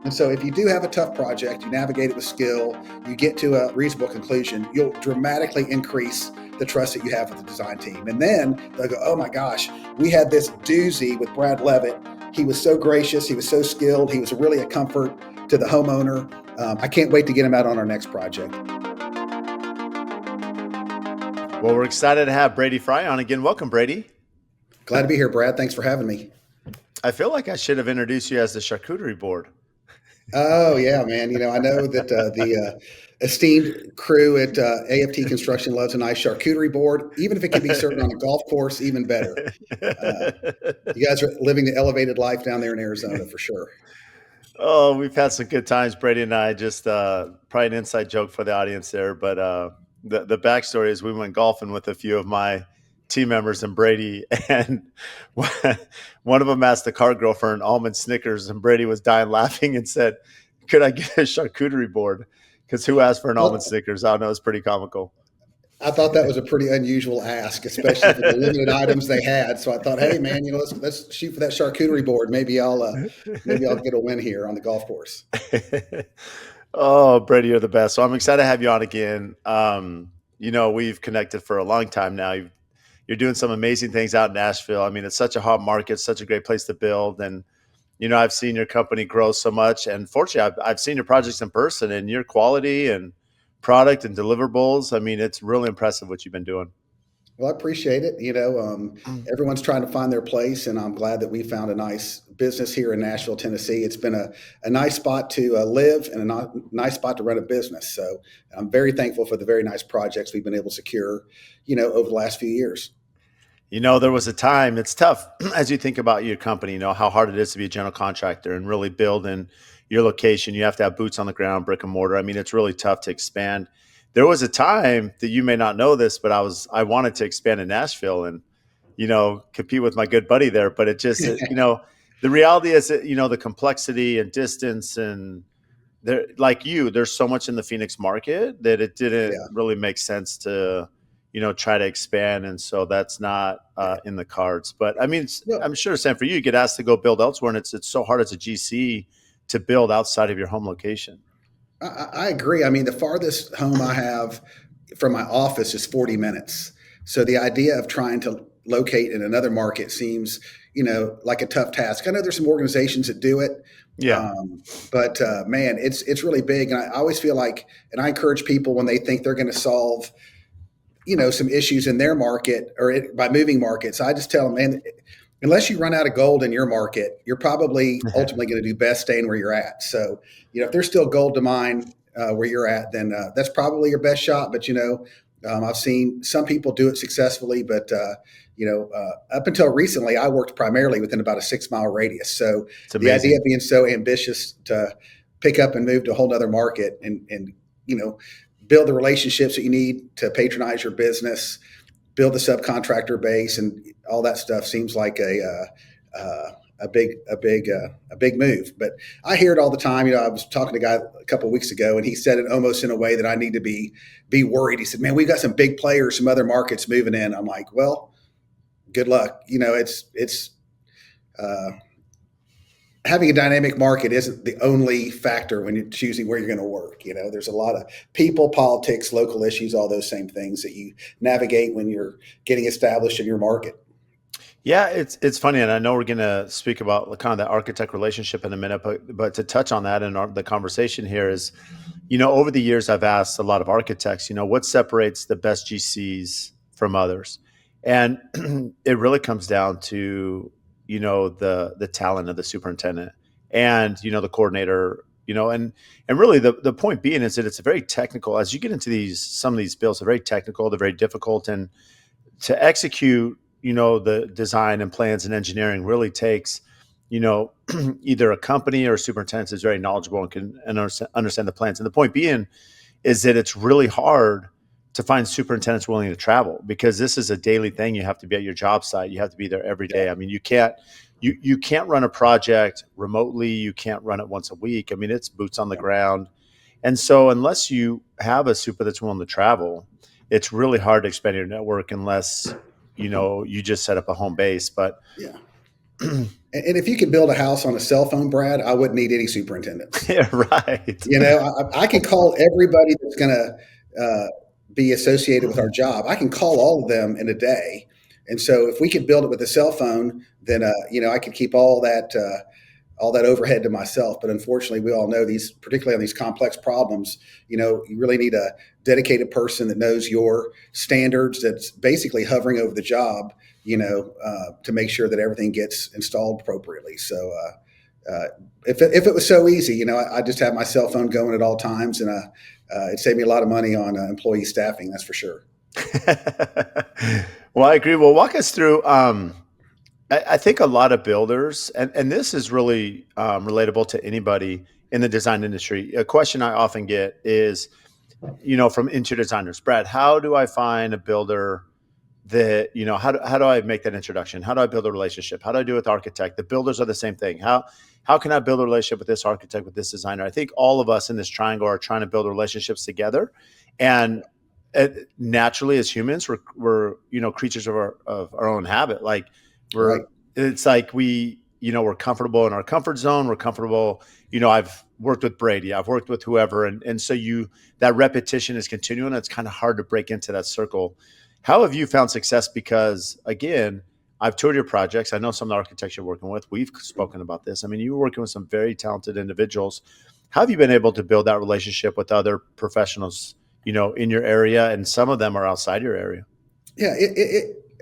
And so if you do have a tough project, you navigate it with skill, you get to a reasonable conclusion, you'll dramatically increase the trust that you have with the design team. And then they'll go, oh my gosh, we had this doozy with Brad Leavitt. He was so gracious, he was so skilled, he was really a comfort to the homeowner. I can't wait to get him out on our next project. Well, we're excited to have Brady Fry on again. Welcome, Brady. Glad to be here, Brad. Thanks for having me. I feel like I should have introduced you as the charcuterie board. Oh yeah, man. I know that the esteemed crew at AFT Construction loves a nice charcuterie board. Even if it can be served on a golf course, even better. Uh, you guys are living the elevated life down there in Arizona for sure. Oh, we've had some good times, Brady and I. Just probably an inside joke for the audience there, but the backstory is we went golfing with a few of my team members and Brady, and one of them asked the car girl for an almond Snickers, and Brady was dying laughing and said, "Could I get a charcuterie board?" Because who asked for an almond Well, Snickers? I don't know. It's pretty comical. I thought that was a pretty unusual ask, especially for the limited items they had. So I thought, hey man, let's shoot for that charcuterie board. Maybe I'll get a win here on the golf course. Oh, Brady, you're the best. So I'm excited to have you on again. We've connected for a long time now. You're doing some amazing things out in Nashville. I mean, it's such a hot market, such a great place to build. And, I've seen your company grow so much. And fortunately, I've seen your projects in person and your quality and product and deliverables. I mean, it's really impressive what you've been doing. Well, I appreciate it. Everyone's trying to find their place, and I'm glad that we found a nice business here in Nashville, Tennessee. It's been a nice spot to live and nice spot to run a business. So I'm very thankful for the very nice projects we've been able to secure, over the last few years. There was a time, it's tough as you think about your company, how hard it is to be a general contractor and really build in your location. You have to have boots on the ground, brick and mortar. I mean, it's really tough to expand. There was a time that you may not know this, but I wanted to expand in Nashville and, compete with my good buddy there. But the reality is that, the complexity and distance and there's so much in the Phoenix market that it didn't Yeah. really make sense to, try to expand. And so that's not in the cards. But I mean, Well, I'm sure, Sam, for you get asked to go build elsewhere, and it's so hard as a GC to build outside of your home location. I agree. I mean, the farthest home I have from my office is 40 minutes. So the idea of trying to locate in another market seems, like a tough task. I know there's some organizations that do it, Yeah. but man, it's really big. And I always feel like, and I encourage people when they think they're going to solve, some issues in their market by moving markets. I just tell them, man, unless you run out of gold in your market, you're probably ultimately going to do best staying where you're at. So, if there's still gold to mine where you're at, then that's probably your best shot. But, I've seen some people do it successfully, but, up until recently, I worked primarily within about a 6 mile radius. So It's the idea amazing. of being so ambitious to pick up and move to a whole other market and build the relationships that you need to patronize your business, build the subcontractor base, and all that stuff seems like a big move. But I hear it all the time. I was talking to a guy a couple of weeks ago, and he said it almost in a way that I need to be worried. He said, "Man, we've got some big players, some other markets moving in." I'm like, "Well, good luck." It's having a dynamic market isn't the only factor when you're choosing where you're going to work. There's a lot of people, politics, local issues, all those same things that you navigate when you're getting established in your market. Yeah, it's funny, and I know we're going to speak about kind of the architect relationship in a minute, but to touch on that in the conversation here is, over the years I've asked a lot of architects, what separates the best GCs from others, and it really comes down to the talent of the superintendent and the coordinator, and really the point being is that it's a very technical. As you get into some of these bills are very technical, they're very difficult, and to execute the design and plans and engineering really takes either a company or a superintendent is very knowledgeable and can understand the plans. And the point being is that it's really hard to find superintendents willing to travel, because this is a daily thing. You have to be at your job site. You have to be there every day. I mean, you can't run a project remotely. You can't run it once a week. I mean, it's boots on the ground. And so unless you have a super that's willing to travel, it's really hard to expand your network unless you just set up a home base. But Yeah. And if you could build a house on a cell phone, Brad, I wouldn't need any superintendents. Yeah, right. You know, I can call everybody that's going to be associated with our job. I can call all of them in a day. And so if we could build it with a cell phone, then, I could keep all that overhead to myself. But unfortunately, we all know these, particularly on these complex problems, you really need a dedicated person that knows your standards, that's basically hovering over the job, to make sure that everything gets installed appropriately. So, if it was so easy, I just have my cell phone going at all times, and it saved me a lot of money on employee staffing. That's for sure. Well, I agree. Well, walk us through. I think a lot of builders, and this is really relatable to anybody in the design industry. A question I often get is, from interior designers, Brad, how do I find a builder that, how do I make that introduction? How do I build a relationship? How do I do it with the architect? The builders are the same thing. How can I build a relationship with this architect, with this designer? I think all of us in this triangle are trying to build relationships together. And naturally, as humans, we're creatures of our own habit. Like Right. it's like we're comfortable in our comfort zone. We're comfortable. I've worked with Brady. I've worked with whoever, and so that repetition is continuing. It's kind of hard to break into that circle. How have you found success? Because again, I've toured your projects. I know some of the architects you're working with. We've spoken about this. I mean, you were working with some very talented individuals. How have you been able to build that relationship with other professionals, in your area, and some of them are outside your area? Yeah,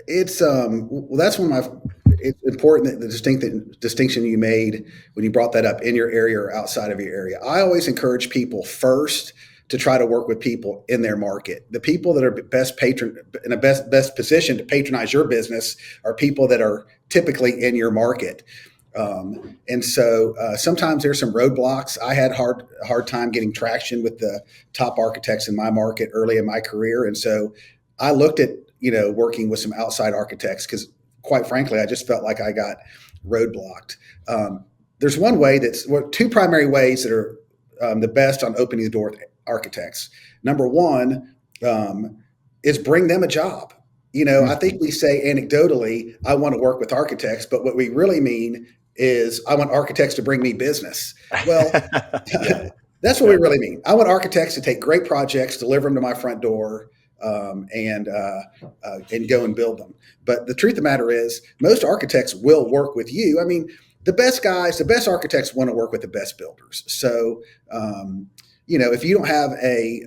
it's well, that's one of my. It's important that the distinction you made when you brought that up, in your area or outside of your area. I always encourage people first to try to work with people in their market. The people that are in a best position to patronize your business are people that are typically in your market. And so sometimes there's some roadblocks. I had a hard time getting traction with the top architects in my market early in my career, and so I looked at working with some outside architects because, quite frankly, I just felt like I got roadblocked. There's two primary ways that are the best on opening the door with architects. Number one is bring them a job. I think we say anecdotally, I want to work with architects, but what we really mean is I want architects to bring me business. Well, Yeah. that's what we really mean. I want architects to take great projects, deliver them to my front door, and go and build them. But the truth of the matter is, most architects will work with you. I mean, the best architects want to work with the best builders. So, if you don't have a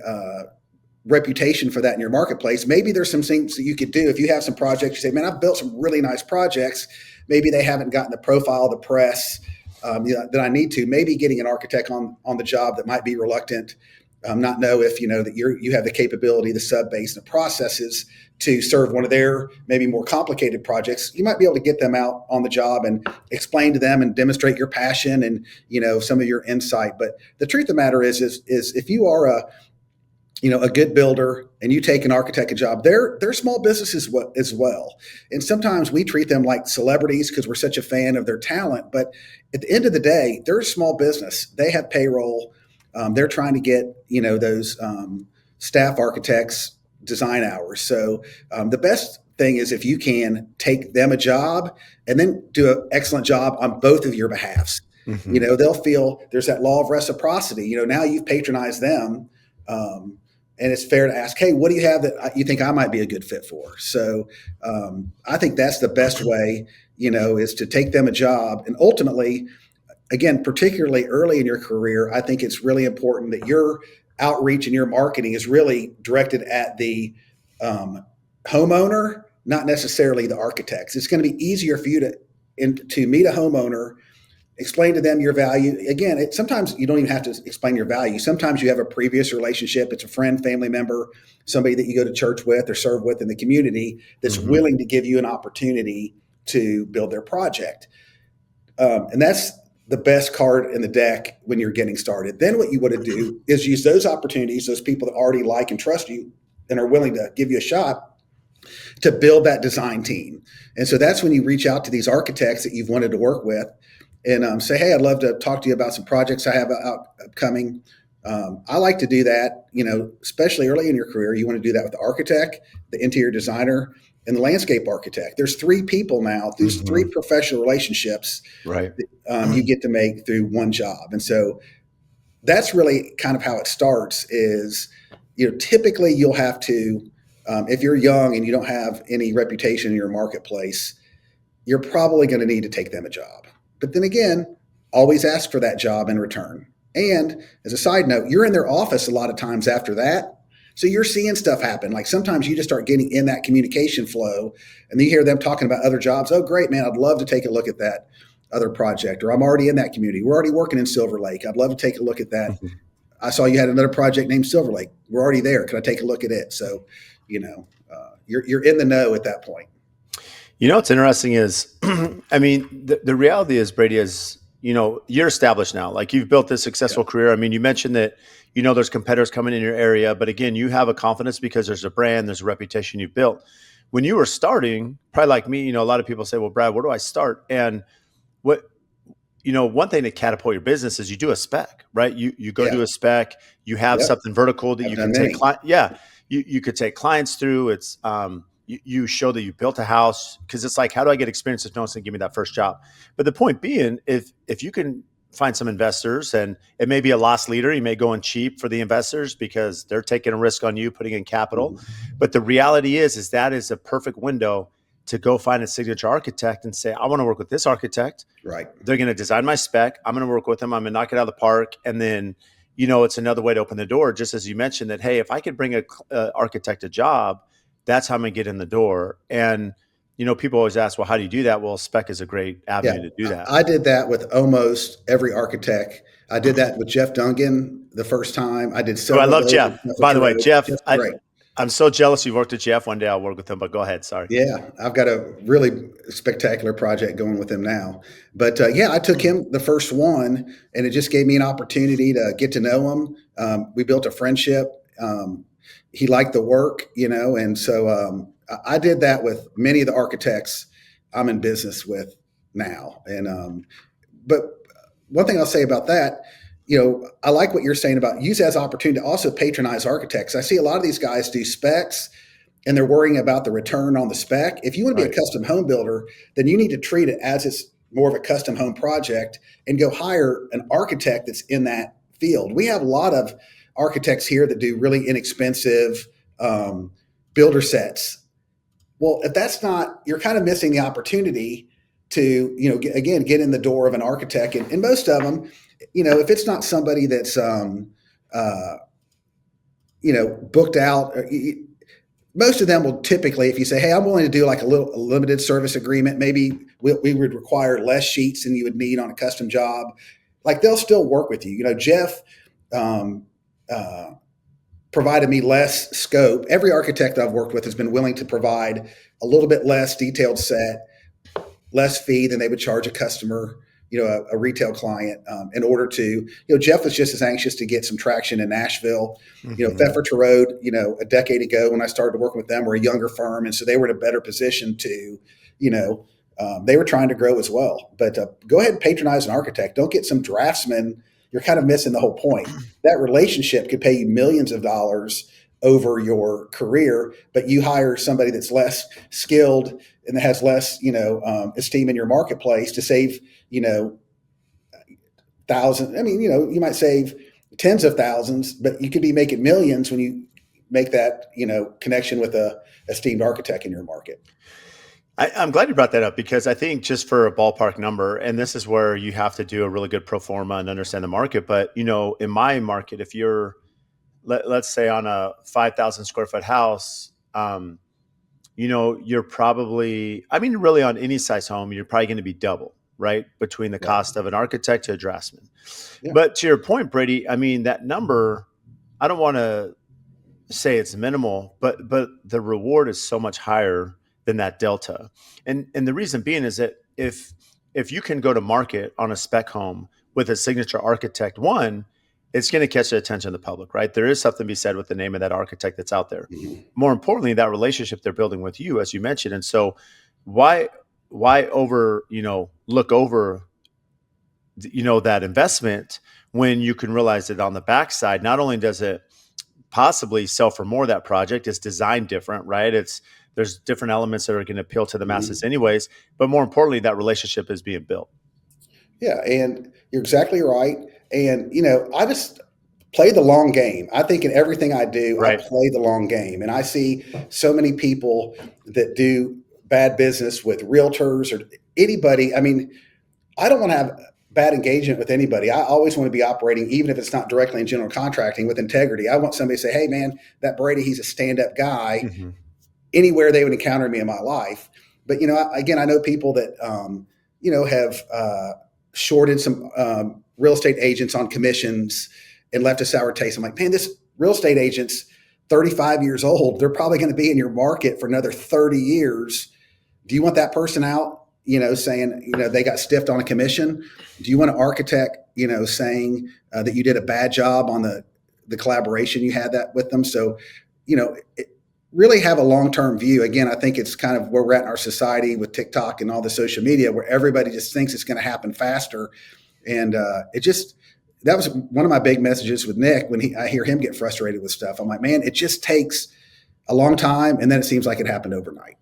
reputation for that in your marketplace, maybe there's some things that you could do. If you have some projects, you say, man, I've built some really nice projects. Maybe they haven't gotten the profile of the press that I need to. Maybe getting an architect on the job that might be reluctant, not know if that you have the capability, the sub base, and the processes to serve one of their maybe more complicated projects. You might be able to get them out on the job and explain to them and demonstrate your passion and some of your insight. But the truth of the matter is if you are a good builder and you take an architect a job, they're small businesses as well. And sometimes we treat them like celebrities because we're such a fan of their talent. But at the end of the day, they're a small business. They have payroll. They're trying to get those staff architects design hours. So the best thing is if you can take them a job and then do an excellent job on both of your behalves. Mm-hmm. They'll feel there's that law of reciprocity. Now you've patronized them. And it's fair to ask, hey, what do you have that you think I might be a good fit for? So I think that's the best way, is to take them a job. And ultimately, again, particularly early in your career, I think it's really important that your outreach and your marketing is really directed at the homeowner, not necessarily the architects. It's going to be easier for you to meet a homeowner, explain to them your value. Again, sometimes you don't even have to explain your value. Sometimes you have a previous relationship. It's a friend, family member, somebody that you go to church with or serve with in the community that's Mm-hmm. willing to give you an opportunity to build their project. And that's the best card in the deck when you're getting started. Then what you want to do is use those opportunities, those people that already like and trust you and are willing to give you a shot, to build that design team. And so that's when you reach out to these architects that you've wanted to work with and say, hey, I'd love to talk to you about some projects I have upcoming. I like to do that, especially early in your career. You want to do that with the architect, the interior designer, and the landscape architect. There's three people now. There's three Hmm. professional relationships Right. you get to make through one job. And so that's really kind of how it starts is, typically you'll have to, if you're young and you don't have any reputation in your marketplace, you're probably going to need to take them a job. But then again, always ask for that job in return. And as a side note, you're in their office a lot of times after that. So you're seeing stuff happen. Like sometimes you just start getting in that communication flow and then you hear them talking about other jobs. Oh, great, man. I'd love to take a look at that other project. Or I'm already in that community. We're already working in Silver Lake. I'd love to take a look at that. Mhm. I saw you had another project named Silver Lake. We're already there. Can I take a look at it? So, you're in the know at that point. What's interesting is, I mean, the reality is, Brady, is, you're established now. Like you've built this Yeah. successful career. I mean, you mentioned that, there's competitors coming in your area, but again, you have a confidence because there's a brand, there's a reputation you've built. When you were starting, probably like me, a lot of people say, well, Brad, where do I start? And what, one thing to catapult your business is you do a spec, right? You go Yeah. do a spec, you have Yep. something vertical that I've you done can take many. yeah, you could take clients through. It's you show that you built a house because it's like, how do I get experience if no one's gonna give me that first job? But the point being, if you can find some investors, and it may be a loss leader, you may go in cheap for the investors because they're taking a risk on you putting in capital. Mhm. But the reality is that is a perfect window to go find a signature architect and say, I want to work with this architect. Right. They're going to design my spec. I'm going to work with them. I'm going to knock it out of the park. And then, it's another way to open the door. Just as you mentioned that, hey, if I could bring a architect a job, that's how I'm going to get in the door. And, people always ask, well, how do you do that? Well, spec is a great Yeah. avenue to do that. I did that with almost every architect. I did that with Jeff Duncan the first time. I did Oh, I several of love those with Jeff. By Temperature the way, Road. Jeff, Jeff's great. I'm so jealous you worked with Jeff. One day I'll work with him, but go ahead. Sorry. Yeah, I've got a really spectacular project going with him now. But yeah, I took him the first one, and it just gave me an opportunity to get to know him. We built a friendship. He liked the work, and so I did that with many of the architects I'm in business with now. And but one thing I'll say about that, I like what you're saying about use as opportunity to also patronize architects. I see a lot of these guys do specs and they're worrying about the return on the spec. If you want to be a Right. custom home builder, then you need to treat it as it's more of a custom home project and go hire an architect that's in that field. We have a lot of architects here that do really inexpensive builder sets. Well, if that's not, you're kind of missing the opportunity to, get in the door of an architect. And most of them, if it's not somebody that's, uh, booked out, most of them will typically, if you say, hey, I'm willing to do like a limited service agreement, maybe we would require less sheets than you would need on a custom job. Like they'll still work with you. Jeff um, uh, provided me less scope. Every architect I've worked with has been willing to provide a little bit less detailed set, less fee than they would charge a customer, a retail client, in order to, Jeff was just as anxious to get some traction in Nashville. Hmm. Pfefferton Road, a decade ago when I started working with them, were a younger firm. And so they were in a better position to, they were trying to grow as well. But go ahead and patronize an architect. Don't get some draftsman. You're kind of missing the whole point. That relationship could pay you millions of dollars over your career, but you hire somebody that's less skilled and that has less, esteem in your marketplace to save, thousands. I mean, you might save tens of thousands, but you could be making millions when you make that, connection with a esteemed architect in your market. I'm glad you brought that up because I think just for a ballpark number, and this is where you have to do a really good pro forma and understand the market. But in my market, if you're let's say on a 5,000 square foot house, you're probably, I mean, really on any size home, you're probably going to be double, right? Between the Right. cost of an architect to a draftsman. Yeah. But to your point, Brady, I mean, that number, I don't want to say it's minimal, but the reward is so much higher than that delta. And the reason being is that if you can go to market on a spec home with a signature architect, one, it's going to catch the attention of the public, right? There is something to be said with the name of that architect that's out there. Mhm. More importantly, that relationship they're building with you, as you mentioned. And so why look over that investment when you can realize that on the backside, not only does it possibly sell for more, that project is designed different, right? It's There's different elements that are going to appeal to the masses Mhm. anyways. But more importantly, that relationship is being built. Yeah, and you're exactly right. And I just play the long game. I think in everything I do, I Right. play the long game. And I see so many people that do bad business with realtors or anybody. I mean, I don't want to have bad engagement with anybody. I always want to be operating, even if it's not directly in general contracting, with integrity. I want somebody to say, "Hey, man, that Brady, he's a stand-up guy." Hmm. Anywhere they would encounter me in my life. But again, I know people that have shorted some real estate agents on commissions and left a sour taste. I'm like, man, this real estate agent's 35 years old. They're probably going to be in your market for another 30 years. Do you want that person out? Saying they got stiffed on a commission. Do you want an architect? Saying that you did a bad job on the collaboration you had that with them. So, it, really have a long-term view. Again, I think it's kind of where we're at in our society with TikTok and all the social media, where everybody just thinks it's going to happen faster. And that was one of my big messages with Nick when I hear him get frustrated with stuff. I'm like, man, it just takes a long time, and then it seems like it happened overnight.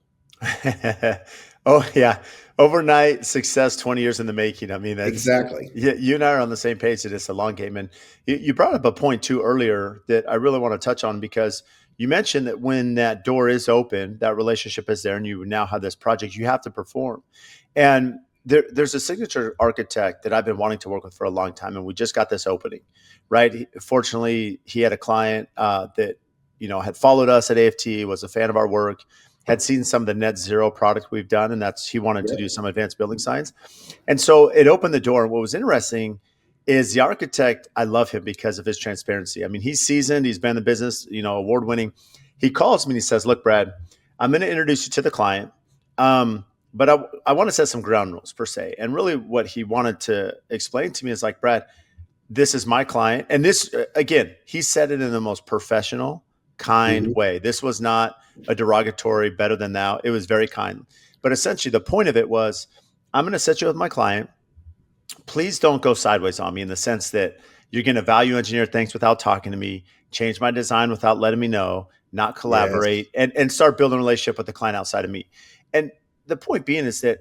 Oh yeah, overnight success, 20 years in the making. I mean, that's Exactly. you and I are on the same page that it's a long game. And you brought up a point too earlier that I really want to touch on, because you mentioned that when that door is open, that relationship is there, and you now have this project, you have to perform. And there's a signature architect that I've been wanting to work with for a long time, and we just got this opening, right? Fortunately, he had a client that had followed us at AFT, was a fan of our work, had seen some of the net zero product we've done, and he wanted to Yep. do some advanced building science. And so it opened the door. And what was interesting is the architect, I love him because of his transparency. I mean, he's seasoned, he's been in the business, award winning. He calls me and he says, "Look, Brad, I'm going to introduce you to the client. But I want to set some ground rules per se." And really what he wanted to explain to me is like, "Brad, this is my client." And this, again, he said it in the most professional, kind Mm-hmm. way. This was not a derogatory, better than thou. It was very kind. But essentially, the point of it was, I'm going to set you with my client. Please don't go sideways on me, in the sense that you're going to value engineer things without talking to me, change my design without letting me know, not Yes. collaborate, and start building a relationship with the client outside of me. And the point being is that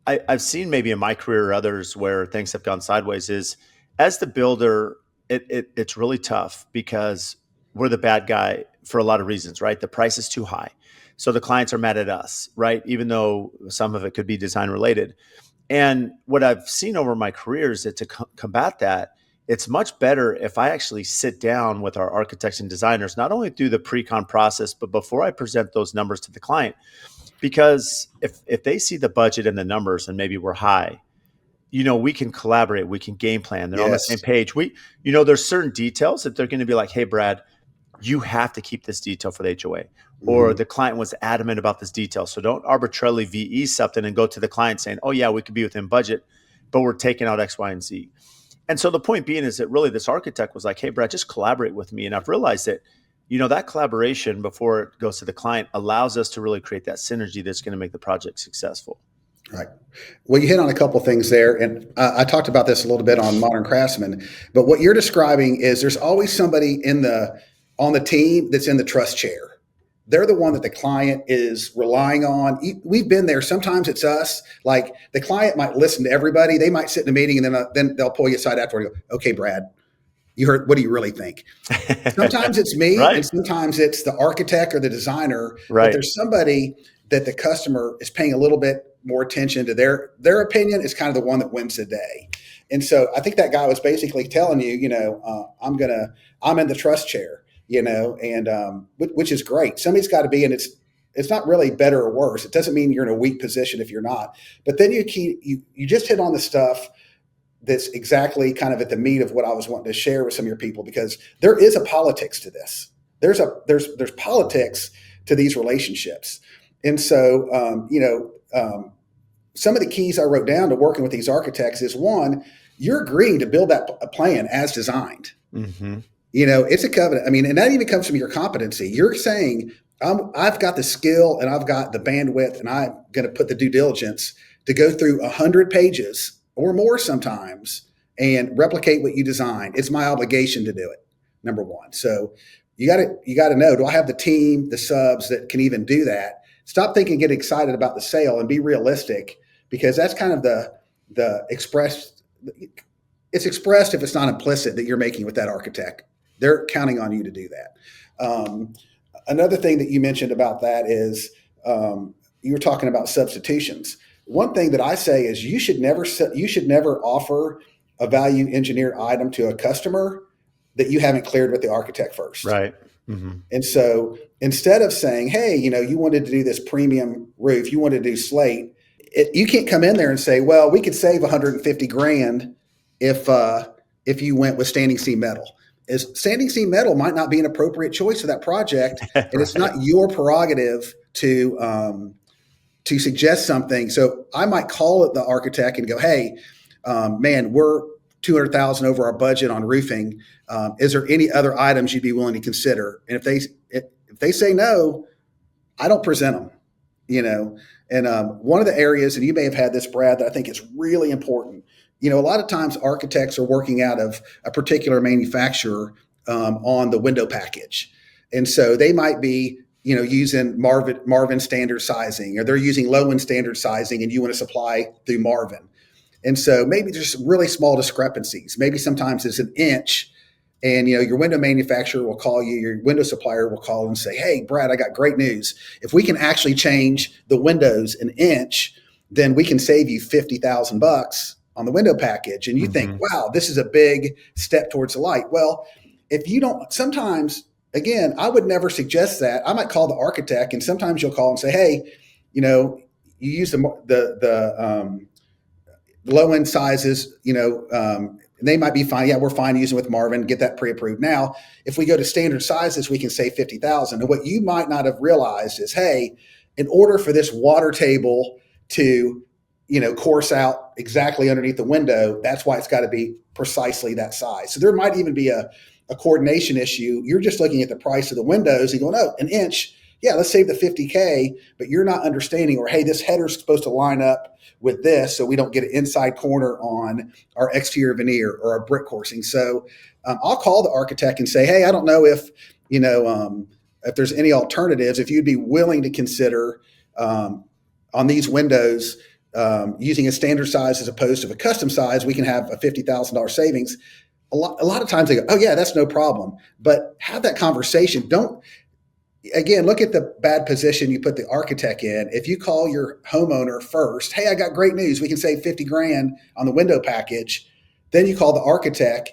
I've seen maybe in my career or others where things have gone sideways is, as the builder, it's really tough because we're the bad guy for a lot of reasons, right? The price is too high. So the clients are mad at us, right? Even though some of it could be design related. And what I've seen over my career is that to combat that, it's much better if I actually sit down with our architects and designers, not only through the pre-con process, but before I present those numbers to the client. Because if they see the budget and the numbers and maybe we're high, we can collaborate, we can game plan. They're on the same Yes. page. There's certain details that they're going to be like, "Hey, Brad, you have to keep this detail for the HOA." Or Mm-hmm. the client was adamant about this detail. So don't arbitrarily VE something and go to the client saying, "Oh yeah, we could be within budget, but we're taking out X, Y, and Z." And so the point being is that really this architect was like, "Hey, Brad, just collaborate with me." And I've realized that, that collaboration before it goes to the client allows us to really create that synergy that's going to make the project successful. Right. Well, you hit on a couple things there, and I talked about this a little bit on Modern Craftsman. But what you're describing is there's always somebody on the team that's in the trust chair. They're the one that the client is relying on. We've been there. Sometimes it's us. Like the client might listen to everybody. They might sit in a meeting, and then they'll pull you aside afterward and go, "Okay, Brad, you heard. What do you really think?" Sometimes it's me, and Right. sometimes it's the architect or the designer, but Right. there's somebody that the customer is paying a little bit more attention to. Their opinion is kind of the one that wins the day. And so I think that guy was basically telling you, I'm in the trust chair, and which is great. Somebody's got to be, and it's not really better or worse. It doesn't mean you're in a weak position if you're not. But then you just hit on the stuff that's exactly kind of at the meat of what I was wanting to share with some of your people, because there is a politics to this. There's politics to these relationships. And so, some of the keys I wrote down to working with these architects is, one, you're agreeing to build that a plan as designed. Hmm. It's a covenant. I mean, and that even comes from your competency. You're saying, I've got the skill and I've got the bandwidth, and I'm going to put the due diligence to go through 100 pages or more sometimes and replicate what you designed. It's my obligation to do it. Number one. So you got to know, do I have the team, the subs that can even do that? stop thinking, get excited about the sale and be realistic, because that's kind of the expressed, it's expressed if it's not implicit that you're making with that architect. They're counting on you to do that. Another thing that you mentioned about that is you were talking about substitutions. One thing that I say is you should never offer a value engineered item to a customer that you haven't cleared with the architect first. Right. Mm-hmm. And so instead of saying, hey, you wanted to do this premium roof, you wanted to do slate, you can't come in there and say, well, we could save 150 grand if you went with standing seam metal. Is standing seam metal might not be an appropriate choice for that project, and Right. it's not your prerogative to suggest something. So I might call the architect and go, hey, man, we're 200,000 over our budget on roofing. Is there any other items you'd be willing to consider? And if they say no, I don't present them, And one of the areas, and you may have had this, Brad, that I think is really important. A lot of times architects are working out of a particular manufacturer on the window package. And so they might be, using Marvin standard sizing, or they're using Lowen standard sizing, and you want to supply through Marvin. And so maybe just really small discrepancies. Maybe sometimes it's an inch, and your window manufacturer will call you, your window supplier will call and say, hey, Brad, I got great news. If we can actually change the windows an inch, then we can save you $50,000 on the window package. And you think, wow, this is a big step towards the light. Well, if you don't, sometimes, again, I would never suggest that. I might call the architect, and sometimes you'll call and say, hey, you use the low end sizes, they might be fine. Yeah, we're fine using with Marvin, get that pre-approved. Now, if we go to standard sizes, we can save 50,000. And what you might not have realized is, hey, in order for this water table to, course out exactly underneath the window, that's why it's got to be precisely that size. So there might even be a coordination issue. You're just looking at the price of the windows and going, oh, an inch. Yeah, let's save the 50K, but you're not understanding, or, hey, this header's supposed to line up with this so we don't get an inside corner on our exterior veneer or our brick coursing. So I'll call the architect and say, hey, I don't know if there's any alternatives, if you'd be willing to consider on these windows using a standard size as opposed to a custom size, we can have a $50,000 savings. A lot of times they go, oh yeah, that's no problem. But have that conversation. Don't, again, look at the bad position you put the architect in. If you call your homeowner first, hey, I got great news, we can save 50 grand on the window package. Then you call the architect,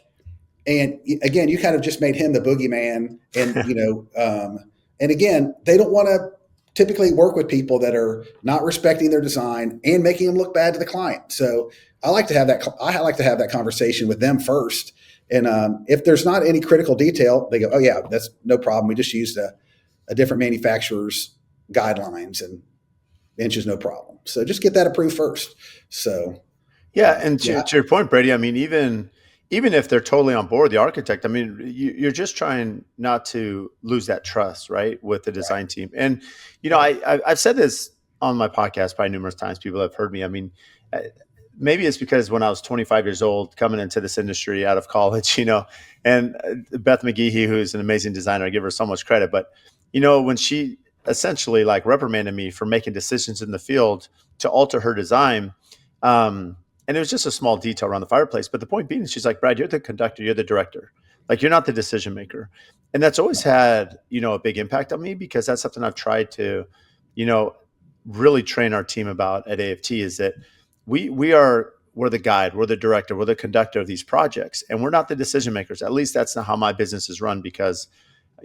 and again, you kind of just made him the boogeyman. And, and again, they don't want to typically work with people that are not respecting their design and making them look bad to the client. So I like to have that conversation with them first. And if there's not any critical detail, they go, oh yeah, that's no problem. We just used a different manufacturer's guidelines, and inches, no problem. So just get that approved first. So yeah, and to your point, Brady, I mean, even if they're totally on board, the architect, I mean, you're just trying not to lose that trust, right, with the design team. And I've said this on my podcast probably numerous times. People have heard me. I mean, maybe it's because when I was 25 years old, coming into this industry out of college, and Beth McGehee, who's an amazing designer, I give her so much credit, but when she essentially reprimanded me for making decisions in the field to alter her design, and it was just a small detail around the fireplace. But the point being, she's like, Brad, you're the conductor, you're the director. You're not the decision maker. And that's always had, a big impact on me, because that's something I've tried to, really train our team about at AFT, is that we're the guide, we're the director, we're the conductor of these projects, and we're not the decision makers. At least that's not how my business is run, because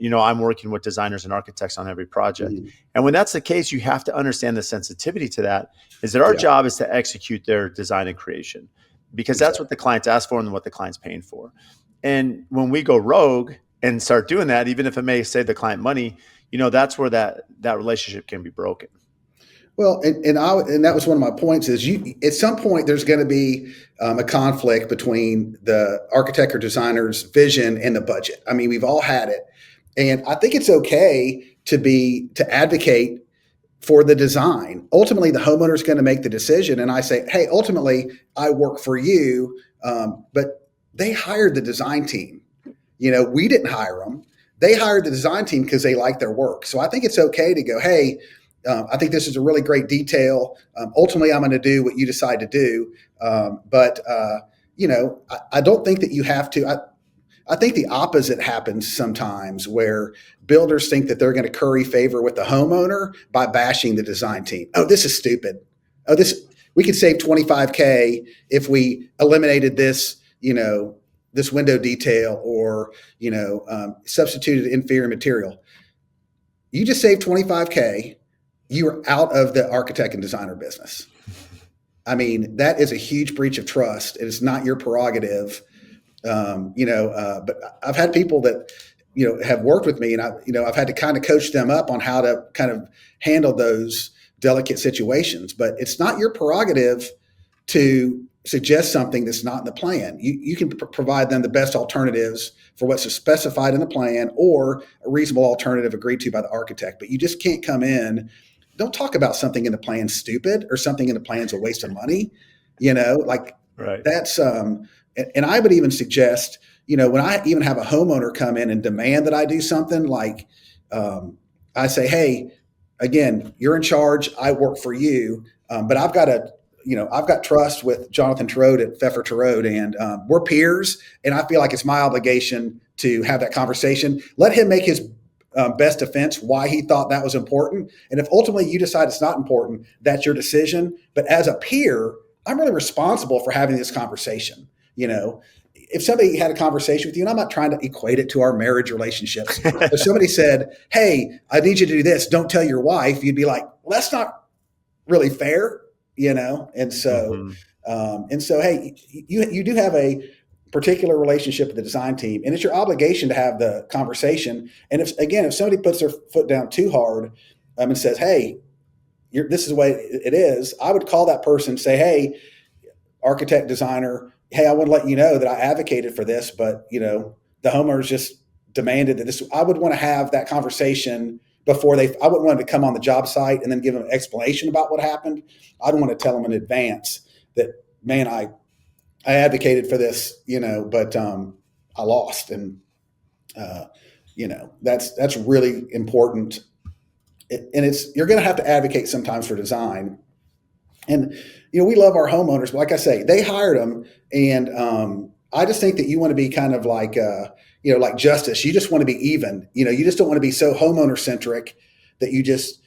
I'm working with designers and architects on every project. Mm-hmm. And when that's the case, you have to understand the sensitivity to that, is that our job is to execute their design and creation, because that's what the clients ask for and what the client's paying for. And when we go rogue and start doing that, even if it may save the client money, that's where that relationship can be broken. Well, and that was one of my points, is at some point there's going to be a conflict between the architect or designer's vision and the budget. I mean, we've all had it. And I think it's okay to advocate for the design. Ultimately, the homeowner is going to make the decision. And I say, hey, ultimately, I work for you, but they hired the design team. We didn't hire them. They hired the design team because they like their work. So I think it's okay to go, hey, I think this is a really great detail. Ultimately, I'm going to do what you decide to do. But I don't think that you have to. I think the opposite happens sometimes where builders think that they're going to curry favor with the homeowner by bashing the design team. Oh, this is stupid. Oh, this we could save 25K if we eliminated this, this window detail or, substituted inferior material. You just saved 25K. You are out of the architect and designer business. I mean, that is a huge breach of trust. It is not your prerogative. But I've had people that, have worked with me, and I've had to kind of coach them up on how to kind of handle those delicate situations. But it's not your prerogative to suggest something that's not in the plan. You can provide them the best alternatives for what's specified in the plan or a reasonable alternative agreed to by the architect. But you just can't come in. Don't talk about something in the plan stupid or something in the plan's a waste of money. Right. That's and I would even suggest, when I even have a homeowner come in and demand that I do something, like I say, hey, again, you're in charge. I work for you, but I've got trust with Jonathan Terode at Pfeffer Terode, and we're peers. And I feel like it's my obligation to have that conversation. Let him make his best defense why he thought that was important. And if ultimately you decide it's not important, that's your decision. But as a peer, I'm really responsible for having this conversation. If somebody had a conversation with you, and I'm not trying to equate it to our marriage relationships, if somebody said, hey, I need you to do this, don't tell your wife, you'd be like, well, that's not really fair, And so, hey, you do have a particular relationship with the design team, and it's your obligation to have the conversation. And if somebody puts their foot down too hard and says, hey, this is the way it is, I would call that person and say, hey, architect, designer, hey, I want to let you know that I advocated for this, but the homeowners just demanded that this. I would want to have that conversation before I wouldn't want them to come on the job site and then give them an explanation about what happened. I'd want to tell them in advance that, man, I advocated for this, but I lost, and that's really important. And you're going to have to advocate sometimes for design. And, we love our homeowners, but like I say, they hired them. And I just think that you want to be kind of like, like justice. You just want to be even. You just don't want to be so homeowner centric that you just,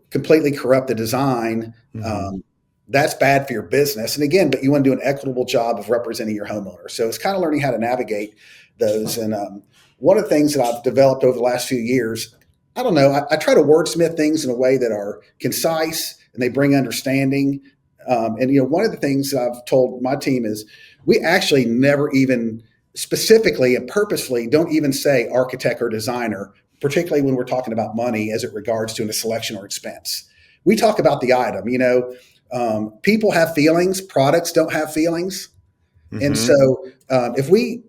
completely corrupt the design. Mm-hmm. That's bad for your business. And again, but you want to do an equitable job of representing your homeowner. So it's kind of learning how to navigate those. And one of the things that I've developed over the last few years, I don't know, I try to wordsmith things in a way that are concise and they bring understanding. One of the things that I've told my team is we actually never even specifically and purposefully don't even say architect or designer, particularly when we're talking about money as it regards to a selection or expense. We talk about the item. People have feelings, products don't have feelings. Mm-hmm. And so if we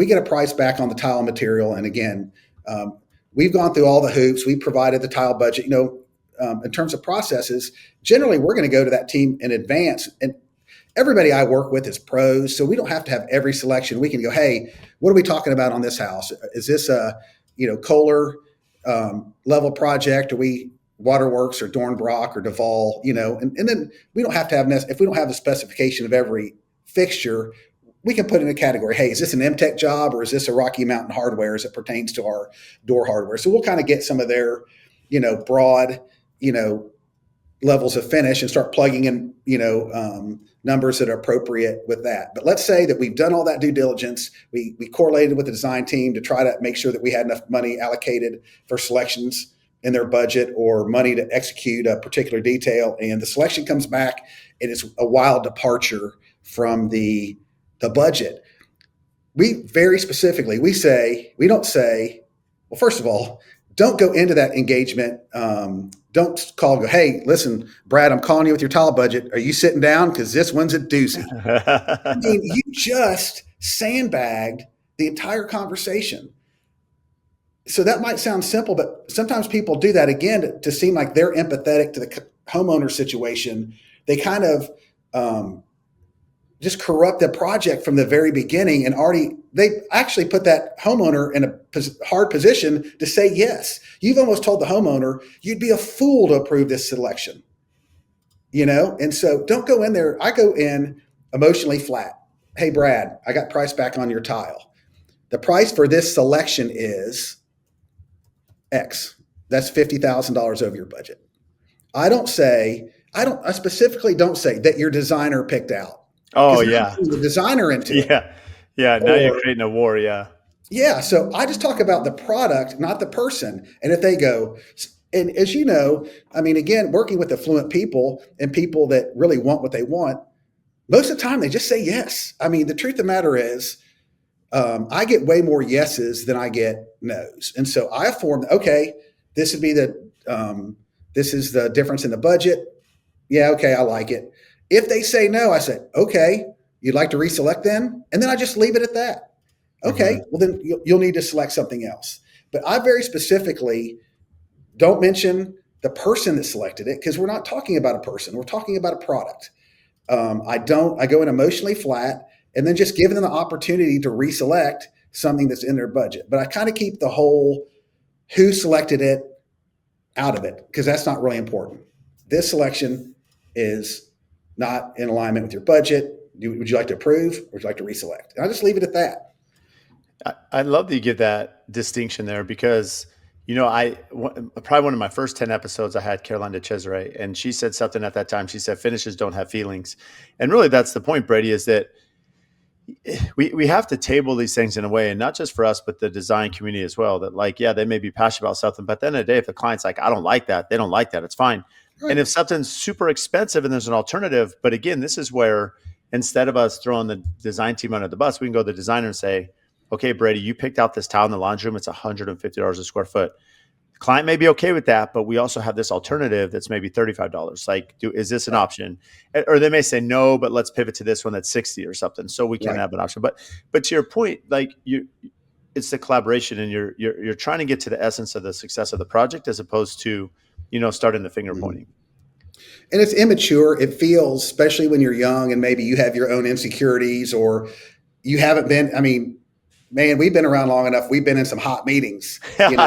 get a price back on the tile material, and again, we've gone through all the hoops, we provided the tile budget, in terms of processes, generally we're going to go to that team in advance. And everybody I work with is pros, so we don't have to have every selection. We can go, hey, what are we talking about on this house? Is this a, Kohler level project? Are we Waterworks or Dornbrock or Duval? And then we don't have to have, if we don't have the specification of every fixture, we can put in a category. Hey, is this an MTech job or is this a Rocky Mountain Hardware as it pertains to our door hardware? So we'll kind of get some of their, broad, levels of finish and start plugging in, numbers that are appropriate with that. But let's say that we've done all that due diligence. We correlated with the design team to try to make sure that we had enough money allocated for selections in their budget or money to execute a particular detail. And the selection comes back and it's a wild departure from the budget. We very specifically, we don't say, well, first of all, don't go into that engagement. Don't call and go, hey, listen, Brad, I'm calling you with your tile budget. Are you sitting down? Because this one's a doozy. I mean, you just sandbagged the entire conversation. So that might sound simple, but sometimes people do that again to seem like they're empathetic to the homeowner situation. They kind of just corrupt the project from the very beginning and they actually put that homeowner in a hard position to say yes. You've almost told the homeowner you'd be a fool to approve this selection, And so don't go in there. I go in emotionally flat. Hey, Brad, I got price back on your tile. The price for this selection is X. That's $50,000 over your budget. I specifically don't say that your designer picked out. Oh Because yeah. the designer into it. Yeah. Yeah. Now you're Or, creating a war. Yeah. yeah. So I just talk about the product, not the person. And if they go, and as you know, I mean, again, working with affluent people and people that really want what they want, most of the time they just say yes. I mean, the truth of the matter is, I get way more yeses than I get nos. And so I formed, okay, this would be this is the difference in the budget. Yeah, okay, I like it. If they say no, I said, okay, you'd like to reselect then? And then I just leave it at that. Okay, well then you'll need to select something else. But I very specifically don't mention the person that selected it because we're not talking about a person. We're talking about a product. I go in emotionally flat and then just give them the opportunity to reselect something that's in their budget. But I kind of keep the whole who selected it out of it because that's not really important. This selection is not in alignment with your budget. Would you like to approve or would you like to reselect? And I'll just leave it at that. I love that you give that distinction there because, probably one of my first 10 episodes, I had Caroline de Cesare, and she said something at that time. She said, finishes don't have feelings. And really that's the point, Brady, is that we have to table these things in a way, and not just for us, but the design community as well, that like, yeah, they may be passionate about something, but at the end of the day, if the client's like, I don't like that, they don't like that, it's fine. Right. And if something's super expensive and there's an alternative, but again, this is where instead of us throwing the design team under the bus, we can go to the designer and say, okay, Brady, you picked out this tile in the laundry room. It's $150 a square foot. The client may be okay with that, but we also have this alternative that's maybe $35. Like, is this an option? Or they may say no, but let's pivot to this one that's 60 or something. So we can have an option. But to your point, like it's the collaboration, and you're trying to get to the essence of the success of the project as opposed to, starting the finger pointing. And it's immature. It feels, especially when you're young and maybe you have your own insecurities or you haven't been, I mean, man, we've been around long enough. We've been in some hot meetings, and,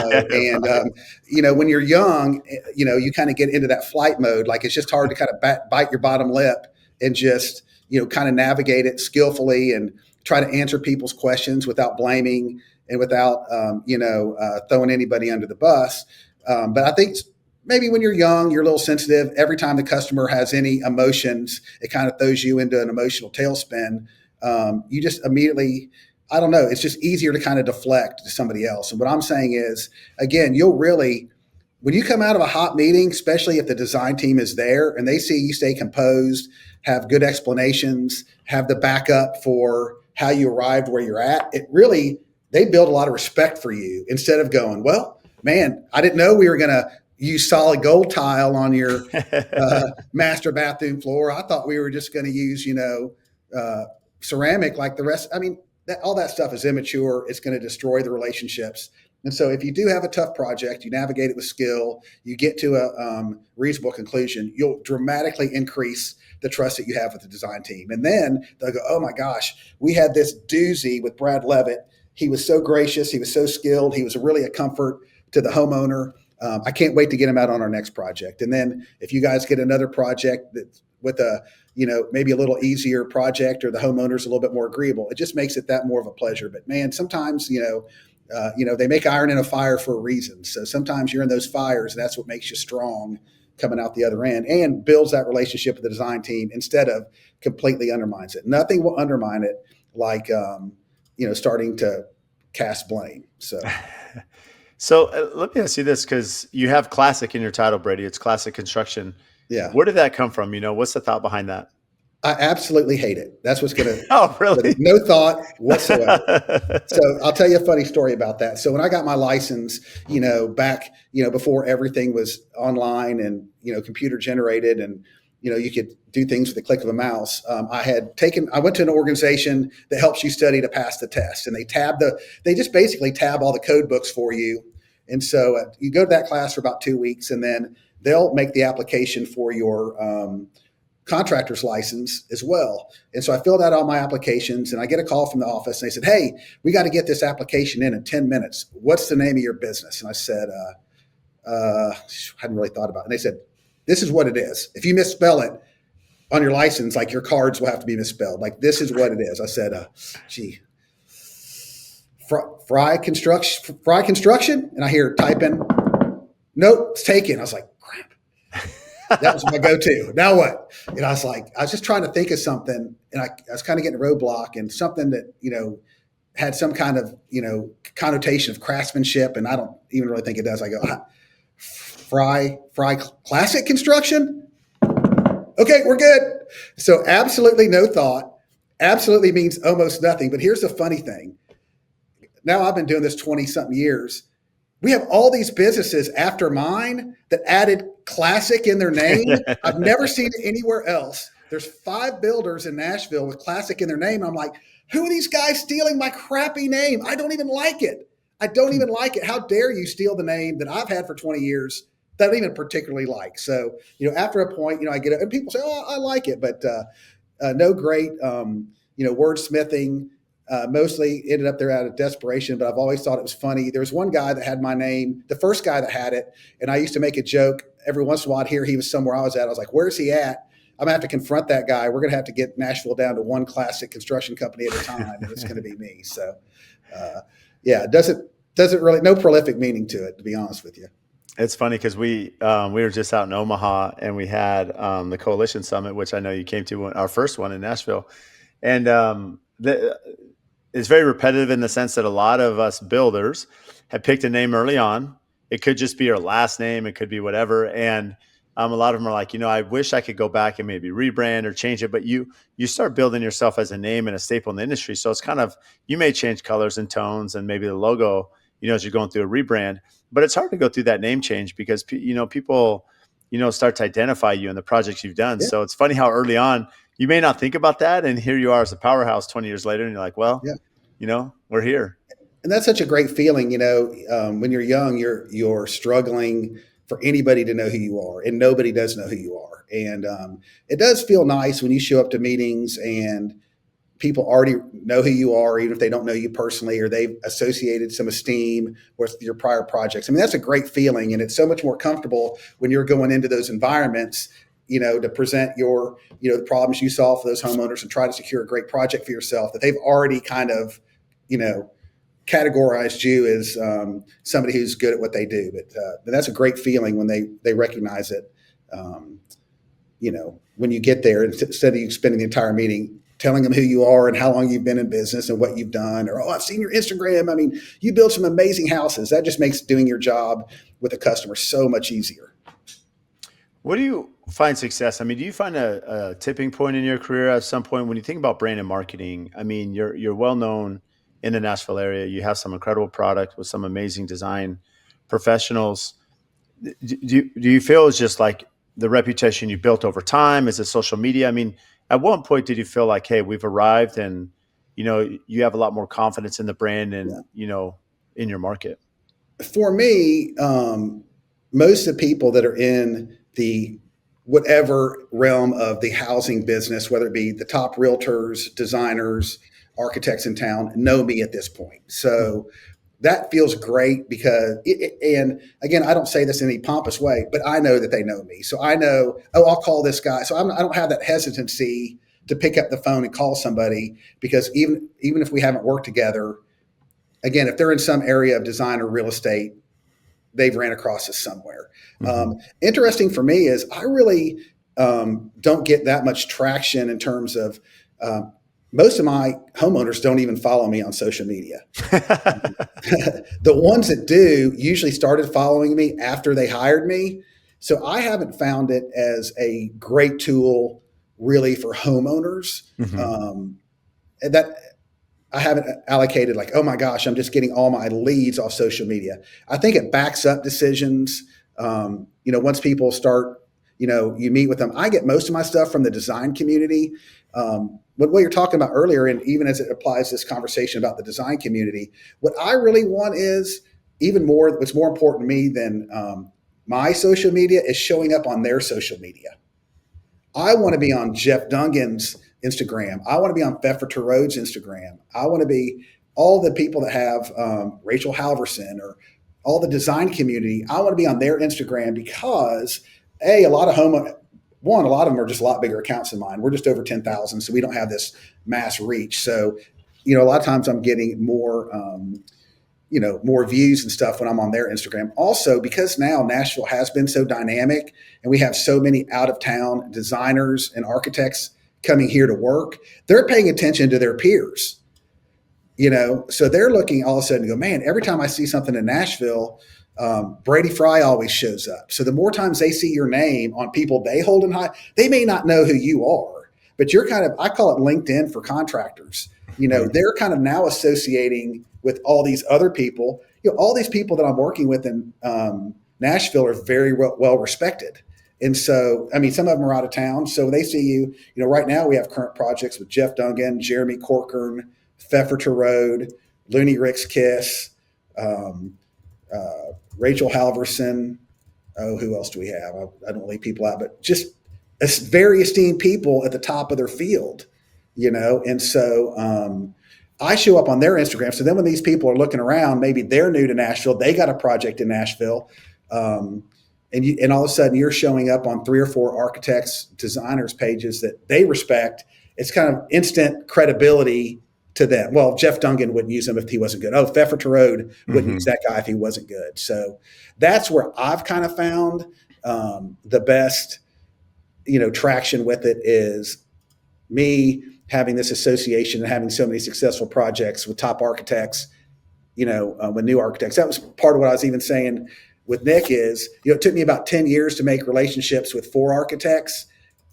when you're young, you kind of get into that flight mode. Like it's just hard to kind of bite your bottom lip and just, kind of navigate it skillfully and try to answer people's questions without blaming and without, throwing anybody under the bus. But I think maybe when you're young, you're a little sensitive. Every time the customer has any emotions, it kind of throws you into an emotional tailspin. You just immediately, I don't know. It's just easier to kind of deflect to somebody else. And what I'm saying is, again, when you come out of a hot meeting, especially if the design team is there and they see you stay composed, have good explanations, have the backup for how you arrived where you're at, they build a lot of respect for you instead of going, well, man, I didn't know we were going to use solid gold tile on your master bathroom floor. I thought we were just going to use, ceramic like the rest. I mean, all that stuff is immature. It's going to destroy the relationships. And so if you do have a tough project, you navigate it with skill, you get to a reasonable conclusion, you'll dramatically increase the trust that you have with the design team. And then they'll go, oh my gosh, we had this doozy with Brad Leavitt. He was so gracious. He was so skilled. He was really a comfort to the homeowner. I can't wait to get him out on our next project. And then if you guys get another project that with a, maybe a little easier project or the homeowner's a little bit more agreeable, it just makes it that more of a pleasure. But man, sometimes, they make iron in a fire for a reason. So sometimes you're in those fires and that's what makes you strong coming out the other end and builds that relationship with the design team instead of completely undermines it. Nothing will undermine it like, starting to cast blame. So. So let me ask you this, because you have classic in your title, Brady. It's classic construction. Yeah. Where did that come from? What's the thought behind that? I absolutely hate it. That's what's going to. Oh, really? No thought whatsoever. So I'll tell you a funny story about that. So when I got my license, back, before everything was online and, computer generated and, you could do things with the click of a mouse. I went to an organization that helps you study to pass the test, and they just basically tab all the code books for you. And so you go to that class for about 2 weeks, and then they'll make the application for your contractor's license as well. And so I filled out all my applications, and I get a call from the office, and they said, "Hey, we got to get this application in 10 minutes. What's the name of your business?" And I said, I hadn't really thought about it. And they said, "This is what it is. If you misspell it on your license, like your cards will have to be misspelled. Like this is what it is." I said, gee, Fry construction. And I hear typing, "Nope, it's taken." I was like, crap. That was my go-to. Now what? And I was just trying to think of something, and I was kind of getting a roadblock, and something that, had some kind of, connotation of craftsmanship. And I don't even really think it does. I go, Fry classic construction. Okay, we're good. So absolutely no thought. Absolutely means almost nothing. But here's the funny thing. Now I've been doing this 20 something years. We have all these businesses after mine that added classic in their name. I've never seen it anywhere else. There's 5 builders in Nashville with classic in their name. I'm like, who are these guys stealing my crappy name? I don't even like it. I don't even like it. How dare you steal the name that I've had for 20 years that I don't even particularly like? So, after a point, I get it, and people say, "Oh, I like it," but no great, wordsmithing. Mostly ended up there out of desperation, but I've always thought it was funny. There was one guy that had my name, the first guy that had it, and I used to make a joke every once in a while. I'd hear he was somewhere I was at. I was like, "Where's he at?" I'm gonna have to confront that guy. We're gonna have to get Nashville down to one classic construction company at a time, and it's gonna be me. So, yeah, it doesn't really, no prolific meaning to it, to be honest with you. It's funny because we were just out in Omaha, and we had the Coalition Summit, which I know you came to, our first one in Nashville, and it's very repetitive in the sense that a lot of us builders have picked a name early on. It could just be your last name. It could be whatever. And a lot of them are like, I wish I could go back and maybe rebrand or change it. But you start building yourself as a name and a staple in the industry. So it's kind of, you may change colors and tones and maybe the logo, as you're going through a rebrand. But it's hard to go through that name change because, people, start to identify you in the projects you've done. Yeah. So it's funny how early on you may not think about that. And here you are as a powerhouse 20 years later. And you're like, well, Yeah. We're here. And that's such a great feeling. When you're young, you're struggling for anybody to know who you are, and nobody does know who you are. And it does feel nice when you show up to meetings and people already know who you are, even if they don't know you personally, or they've associated some esteem with your prior projects. I mean, that's a great feeling, and it's so much more comfortable when you're going into those environments, to present your, the problems you solve for those homeowners and try to secure a great project for yourself, that they've already kind of, categorized you as somebody who's good at what they do. But that's a great feeling when they recognize it. When you get there, instead of you spending the entire meeting telling them who you are and how long you've been in business and what you've done, or, "Oh, I've seen your Instagram. I mean, you build some amazing houses." That just makes doing your job with a customer so much easier. What do you find success? I mean, do you find a tipping point in your career at some point when you think about brand and marketing? I mean, you're well known in the Nashville area. You have some incredible product with some amazing design professionals. Do you feel it's just like the reputation you built over time? Is it social media? I mean, at one point, did you feel like, hey, we've arrived, and you have a lot more confidence in the brand and in your market? For me, most of the people that are in the whatever realm of the housing business, whether it be the top realtors, designers, architects in town, know me at this point. So that feels great because, and again, I don't say this in any pompous way, but I know that they know me. So I know, oh, I'll call this guy. So I don't have that hesitancy to pick up the phone and call somebody, because even if we haven't worked together, again, if they're in some area of design or real estate, they've ran across us somewhere. Interesting for me is I really don't get that much traction in terms of most of my homeowners don't even follow me on social media. The ones that do usually started following me after they hired me. So I haven't found it as a great tool really for homeowners. And that I haven't allocated like, oh my gosh, I'm just getting all my leads off social media. I think it backs up decisions. Once people start, you meet with them. I get most of my stuff from the design community. But what you're talking about earlier, and even as it applies to this conversation about the design community, what I really want is even more, what's more important to me than my social media is showing up on their social media. I want to be on Jeff Dungan's Instagram. I want to be on Pfeffer Road's Instagram. I want to be all the people that have Rachel Halverson or all the design community. I want to be on their Instagram because a lot of a lot of them are just a lot bigger accounts than mine. We're just over 10,000, so we don't have this mass reach. So, a lot of times I'm getting more more views and stuff when I'm on their Instagram. Also, because now Nashville has been so dynamic and we have so many out of town designers and architects coming here to work, they're paying attention to their peers. So they're looking all of a sudden and go, man, every time I see something in Nashville, Brady Fry always shows up. So the more times they see your name on people they hold in high, they may not know who you are, but you're kind of, I call it LinkedIn for contractors. They're kind of now associating with all these other people. All these people that I'm working with in Nashville are very well respected. And so, I mean, some of them are out of town. So when they see you, right now we have current projects with Jeff Dungan, Jeremy Corcoran, Pfeffer Road, Looney Rick's Kiss, Rachel Halverson. Oh, who else do we have? I don't leave people out, but just very esteemed people at the top of their field, And so I show up on their Instagram. So then when these people are looking around, maybe they're new to Nashville, they got a project in Nashville. And all of a sudden you're showing up on 3 or 4 architects, designers pages that they respect. It's kind of instant credibility to them. Well, Jeff Dungan wouldn't use him if he wasn't good. Oh, Pfeffer Road wouldn't use that guy if he wasn't good. So that's where I've kind of found the best, traction with it is me having this association and having so many successful projects with top architects, with new architects. That was part of what I was even saying with Nick is, it took me about 10 years to make relationships with 4 architects.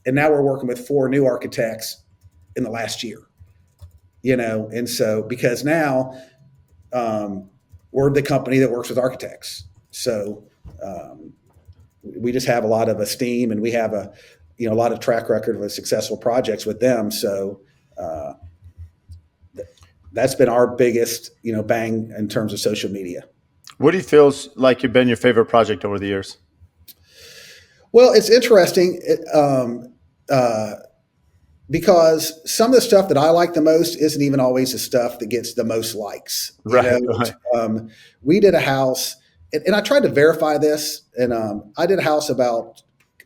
And now we're working with 4 new architects in the last year. And so because now we're the company that works with architects. So we just have a lot of esteem and we have a lot of track record of successful projects with them. So that's been our biggest, bang in terms of social media. What do you feel like you've been your favorite project over the years? Well, it's interesting. Because some of the stuff that I like the most isn't even always the stuff that gets the most likes. Right. We did a house, and I tried to verify this, and I did a house about,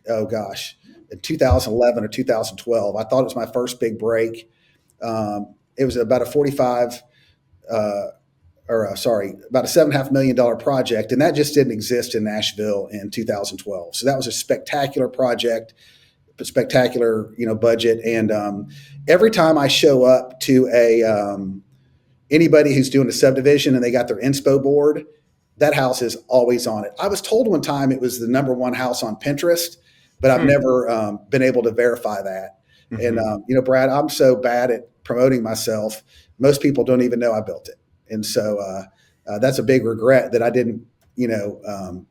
in 2011 or 2012. I thought it was my first big break. It was about a about a $7.5 million project, and that just didn't exist in Nashville in 2012. So that was a spectacular project. Spectacular, budget. And every time I show up to anybody who's doing a subdivision and they got their inspo board, that house is always on it. I was told one time it was the #1 house on Pinterest, but I've never been able to verify that. And Brad, I'm so bad at promoting myself. Most people don't even know I built it, and so that's a big regret that I didn't.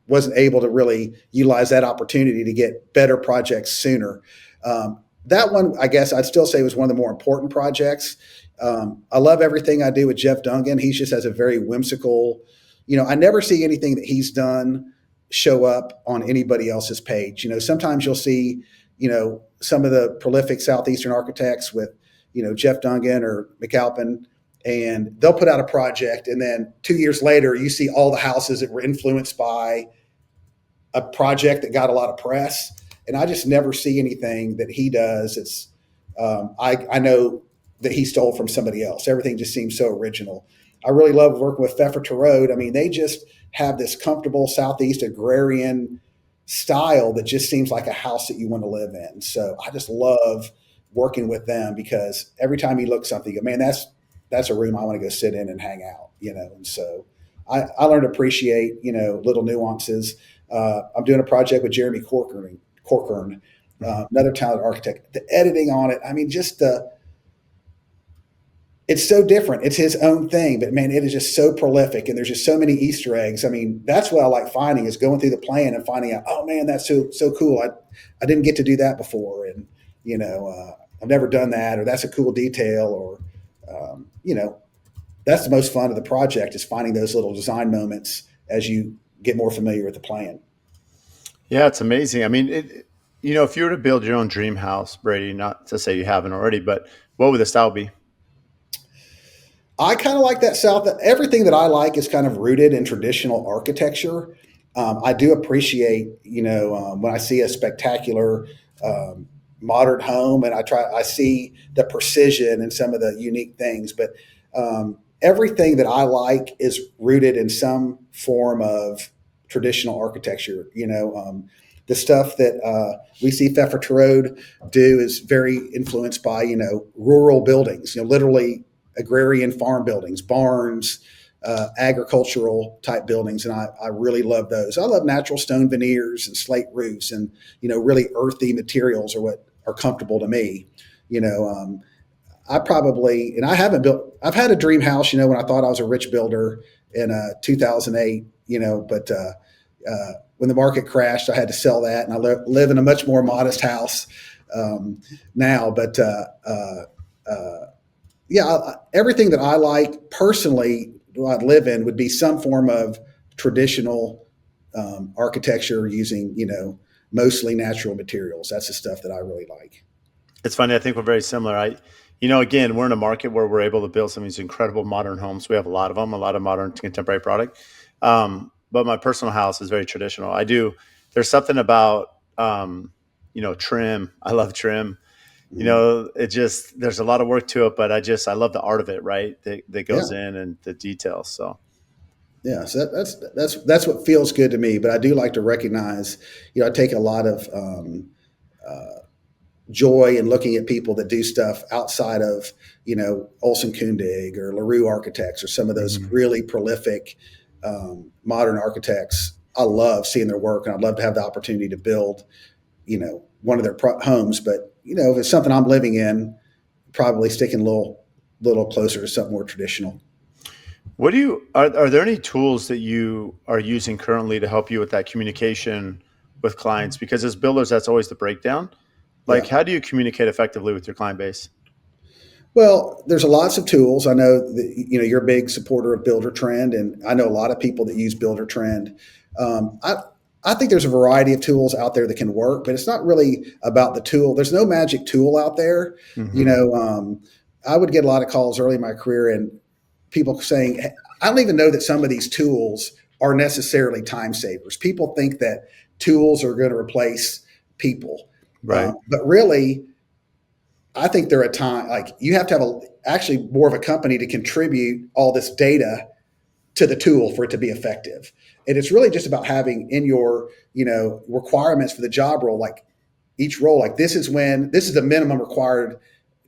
Wasn't able to really utilize that opportunity to get better projects sooner. That one, I guess I'd still say was one of the more important projects. I love everything I do with Jeff Dungan. He just has a very whimsical, I never see anything that he's done show up on anybody else's page. Sometimes you'll see, some of the prolific Southeastern architects with, Jeff Dungan or McAlpin, and they'll put out a project. And then 2 years later, you see all the houses that were influenced by a project that got a lot of press. And I just never see anything that he does. It's, I know that he stole from somebody else. Everything just seems so original. I really love working with Pfeffer Road. I mean, they just have this comfortable Southeast agrarian style that just seems like a house that you want to live in. So I just love working with them because every time you look at something, you go, man, that's a room I want to go sit in and hang out, And so I learned to appreciate, little nuances. I'm doing a project with Jeremy Corcoran, another talented architect. The editing on it, I mean, it's so different. It's his own thing, but man, it is just so prolific, and there's just so many Easter eggs. I mean, that's what I like finding is going through the plan and finding out, oh man, that's so cool. I didn't get to do that before, and I've never done that, or that's a cool detail, or that's the most fun of the project is finding those little design moments as you get more familiar with the plan. Yeah, it's amazing. I mean, if you were to build your own dream house, Brady, not to say you haven't already, but what would the style be? I kind of like that South. Everything that I like is kind of rooted in traditional architecture. I do appreciate, when I see a spectacular modern home, and I see the precision and some of the unique things. But everything that I like is rooted in some form of traditional architecture. The stuff that we see Pfeffer Road do is very influenced by rural buildings. Literally agrarian farm buildings, barns, agricultural type buildings, and I really love those. I love natural stone veneers and slate roofs, and really earthy materials are what are comfortable to me. You know, I probably, and I haven't built. I've had a dream house, when I thought I was a rich builder in 2008. But when the market crashed, I had to sell that, and I live in a much more modest house now. But yeah, everything that I like personally, I'd live in would be some form of traditional architecture using, mostly natural materials. That's the stuff that I really like. It's funny. I think we're very similar. Again, we're in a market where we're able to build some of these incredible modern homes. We have a lot of them, a lot of modern contemporary product. But my personal house is very traditional. There's something about, trim. I love trim. Mhm. There's a lot of work to it, but I love the art of it, right? That goes Yeah, in and the details. So yeah. So that's what feels good to me. But I do like to recognize, I take a lot of joy in looking at people that do stuff outside of, Olson Kundig or LaRue Architects or some of those Mhm. really prolific modern architects. I love seeing their work, and I'd love to have the opportunity to build, one of their homes. But if it's something I'm living in, probably sticking a little closer to something more traditional. What do you are there any tools that you are using currently to help you with that communication with clients? Because as builders, that's always the breakdown. Like, Yeah. how do you communicate effectively with your client base? Well, there's lots of tools. I know that you're a big supporter of Builder Trend, and I know a lot of people that use Builder Trend. Um, I I think there's a variety of tools out there that can work, but it's not really about the tool. There's no magic tool out there. You Hmm. know, I would get a lot of calls early in my career, and people saying, "Hey, I don't even know that some of these tools are necessarily time savers." People think that tools are going to replace people, Right. but really, I think they're a time like you have to have actually more of a company to contribute all this data to the tool for it to be effective. And it's really just about having in your, requirements for the job role, like each role, like this is the minimum required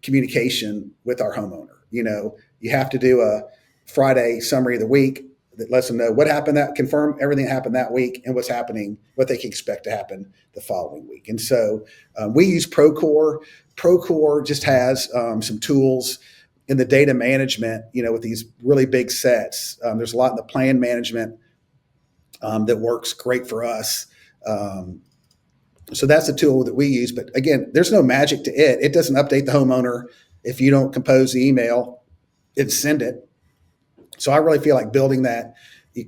communication with our homeowner. You have to do a Friday summary of the week that lets them know what happened, that confirm everything that happened that week and what's happening, what they can expect to happen the following week. And so we use Procore. Procore just has some tools in the data management, with these really big sets. There's a lot in the plan management that works great for us. Um, so that's the tool that we use. But again, there's no magic to it. It doesn't update the homeowner if you don't compose the email and send it. So I really feel like building that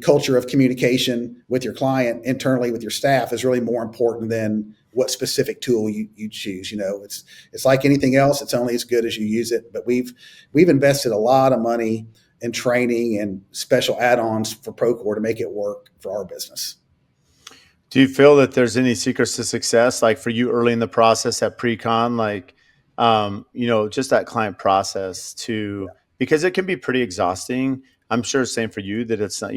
culture of communication with your client internally with your staff is really more important than what specific tool you choose. It's like anything else. It's only as good as you use it. But we've invested a lot of money in training and special add-ons for Procore to make it work for our business. Do you feel that there's any secrets to success, like for you early in the process at pre-con, like, just that client process to, because it can be pretty exhausting. I'm sure same for you that it's not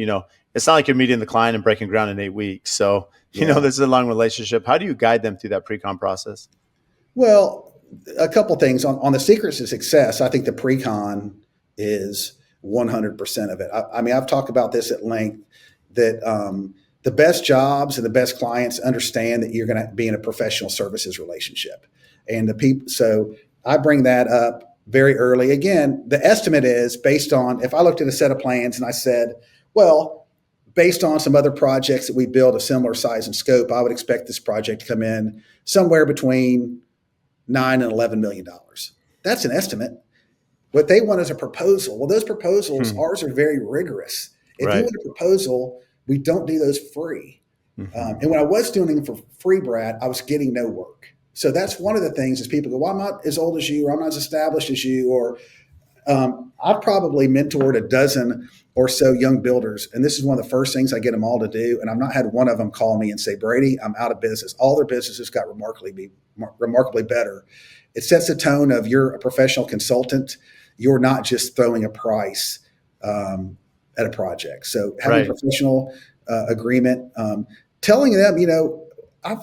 like you're meeting the client and breaking ground in 8 weeks. So, Yeah. this is a long relationship. How do you guide them through that pre-con process? Well, a couple things on the secrets to success. I think the pre-con is 100% of it. I mean, I've talked about this at length that the best jobs and the best clients understand that you're going to be in a professional services relationship. And the people, so I bring that up very early. Again, the estimate is based on if I looked at a set of plans and I said, well, based on some other projects that we build of similar size and scope, I would expect this project to come in somewhere between $9 and $11 million. That's an estimate. What they want is a proposal. Well, those proposals, Hmm. ours are very rigorous. If you Right. want a proposal, we don't do those free. Hmm. And when I was doing it for free, Brad, I was getting no work. So that's one of the things is people go, well, I'm not as old as you, or I'm not as established as you, or I've probably mentored a dozen or so young builders, and this is one of the first things I get them all to do. And I've not had one of them call me and say, "Brady, I'm out of business." All their businesses got remarkably better. It sets a tone of you're a professional consultant. You're not just throwing a price at a project. So having a Right. professional agreement, telling them, I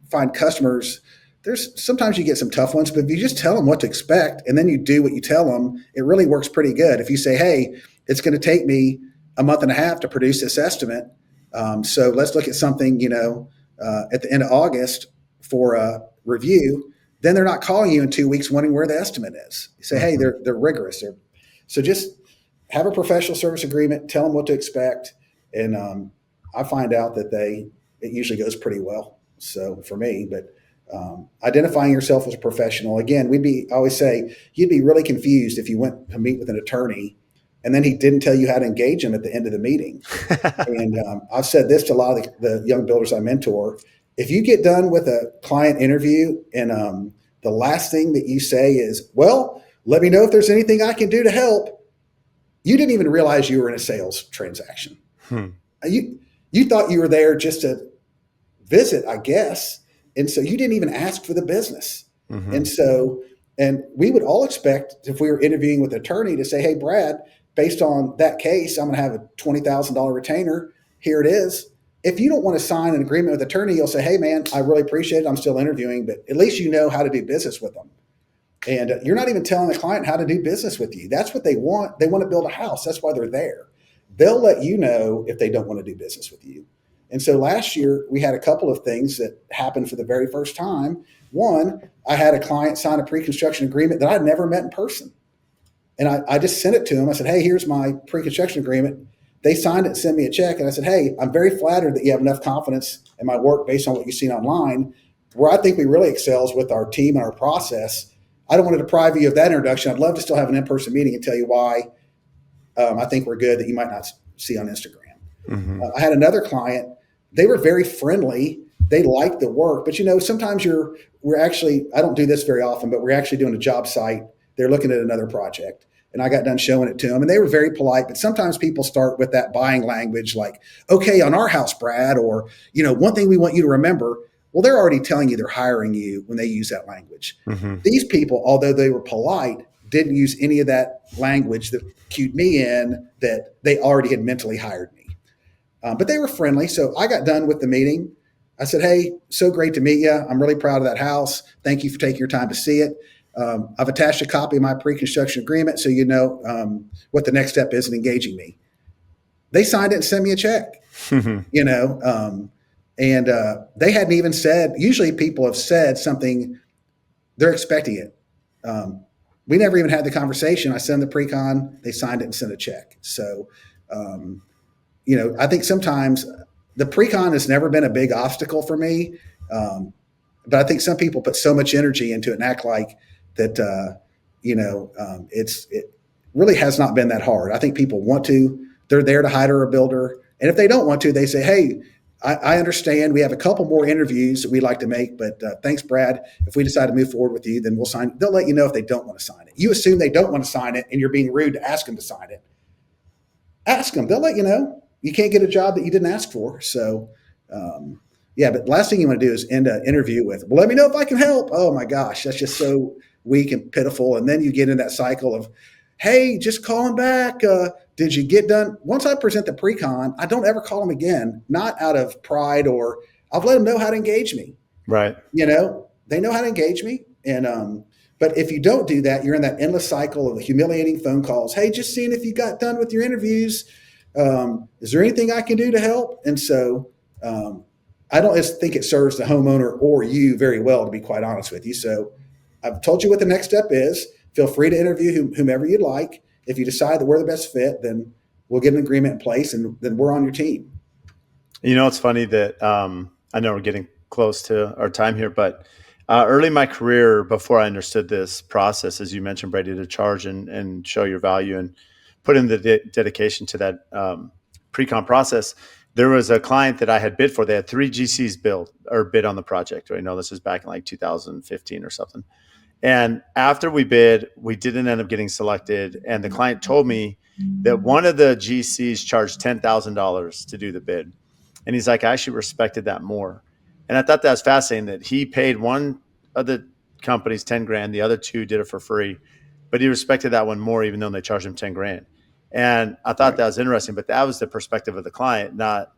find customers there's sometimes you get some tough ones, but if you just tell them what to expect and then you do what you tell them, it really works pretty good. If you say, hey, it's going to take me a month and a half to produce this estimate. So let's look at something, at the end of August for a review. Then they're not calling you in 2 weeks wondering where the estimate is. You say, hey, Hmm. they're rigorous. So just have a professional service agreement, tell them what to expect. And I find out that it usually goes pretty well. So for me, but identifying yourself as a professional. Again, I always say you'd be really confused if you went to meet with an attorney and then he didn't tell you how to engage him at the end of the meeting. And I've said this to a lot of the young builders I mentor. If you get done with a client interview and the last thing that you say is, well, let me know if there's anything I can do to help, you didn't even realize you were in a sales transaction. Hmm. You thought you were there just to visit, I guess. And so you didn't even ask for the business. Hmm. And so, and we would all expect if we were interviewing with an attorney to say, hey, Brad, based on that case, I'm going to have a $20,000 retainer. Here it is. If you don't want to sign an agreement with the attorney, you'll say, hey, man, I really appreciate it. I'm still interviewing, but at least you know how to do business with them. And you're not even telling the client how to do business with you. That's what they want. They want to build a house. That's why they're there. They'll let you know if they don't want to do business with you. And so last year, we had a couple of things that happened for the very first time. One, I had a client sign a pre construction agreement that I'd never met in person. And I just sent it to them. I said, hey, here's my pre construction agreement. They signed it and sent me a check. And I said, hey, I'm very flattered that you have enough confidence in my work based on what you've seen online. Where I think we really excel is with our team and our process. I don't want to deprive you of that introduction. I'd love to still have an in person meeting and tell you why I think we're good that you might not see on Instagram. Hmm. I had another client. They were very friendly. They liked the work, but sometimes we're actually, I don't do this very often, but we're actually doing a job site. They're looking at another project. And I got done showing it to them, and they were very polite. But sometimes people start with that buying language, like, "Okay, on our house, Brad," or one thing we want you to remember. Well, they're already telling you they're hiring you when they use that language. Hmm. These people, although they were polite, didn't use any of that language that cued me in that they already had mentally hired me. But they were friendly. So I got done with the meeting. I said, hey, so great to meet you. I'm really proud of that house. Thank you for taking your time to see it. I've attached a copy of my pre construction agreement so you know what the next step is in engaging me. They signed it and sent me a check, Hmm. you know. And they hadn't even said, usually people have said something, they're expecting it. We never even had the conversation. I sent the pre-con, they signed it and sent a check. So, um, I think sometimes the pre-con has never been a big obstacle for me. But I think some people put so much energy into it and act like that, it really has not been that hard. I think people want to, they're there to hire a builder. And if they don't want to, they say, hey, I understand. We have a couple more interviews that we'd like to make, but thanks, Brad. If we decide to move forward with you, then we'll sign. They'll let you know if they don't want to sign it. You assume they don't want to sign it, and you're being rude to ask them to sign it. Ask them. They'll let you know. You can't get a job that you didn't ask for. So, yeah, but last thing you want to do is end an interview with, well, let me know if I can help. Oh my gosh, that's just so weak and pitiful. And then you get in that cycle of, hey, just call him back. Did you get done? Once I present the pre-con, I don't ever call them again, not out of pride or I've let them know how to engage me. Right. They know how to engage me. And but if you don't do that, you're in that endless cycle of humiliating phone calls. Hey, just seeing if you got done with your interviews. Is there anything I can do to help? And so I don't just think it serves the homeowner or you very well, to be quite honest with you. So I've told you what the next step is. Feel free to interview whomever you'd like. If you decide that we're the best fit, then we'll get an agreement in place and then we're on your team. It's funny that I know we're getting close to our time here, but early in my career, before I understood this process, as you mentioned, Brady, to charge and show your value and put in the dedication to that pre-con process, there was a client that I had bid for. They had 3 GCs bid on the project. Right? This is back in like 2015 or something. And after we bid, we didn't end up getting selected. And the client told me that one of the GCs charged $10,000 to do the bid. And he's like, I actually respected that more. And I thought that was fascinating that he paid one of the companies 10 grand, the other two did it for free, but he respected that one more, even though they charged him 10 grand. And I thought that was interesting, but that was the perspective of the client, not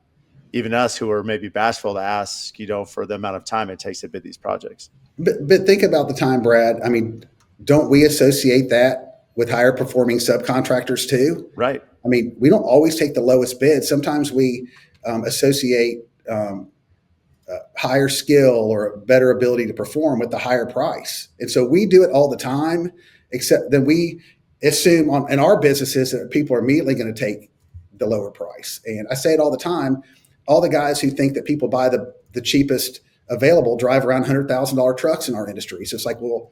even us who are maybe bashful to ask, for the amount of time it takes to bid these projects. But think about the time, Brad. I mean, don't we associate that with higher performing subcontractors too? Right. I mean, we don't always take the lowest bid. Sometimes we associate higher skill or a better ability to perform with the higher price. And so we do it all the time, except then we assume in our businesses that people are immediately going to take the lower price. And I say it all the time. All the guys who think that people buy the cheapest available drive around $100,000 trucks in our industry. So it's like, well,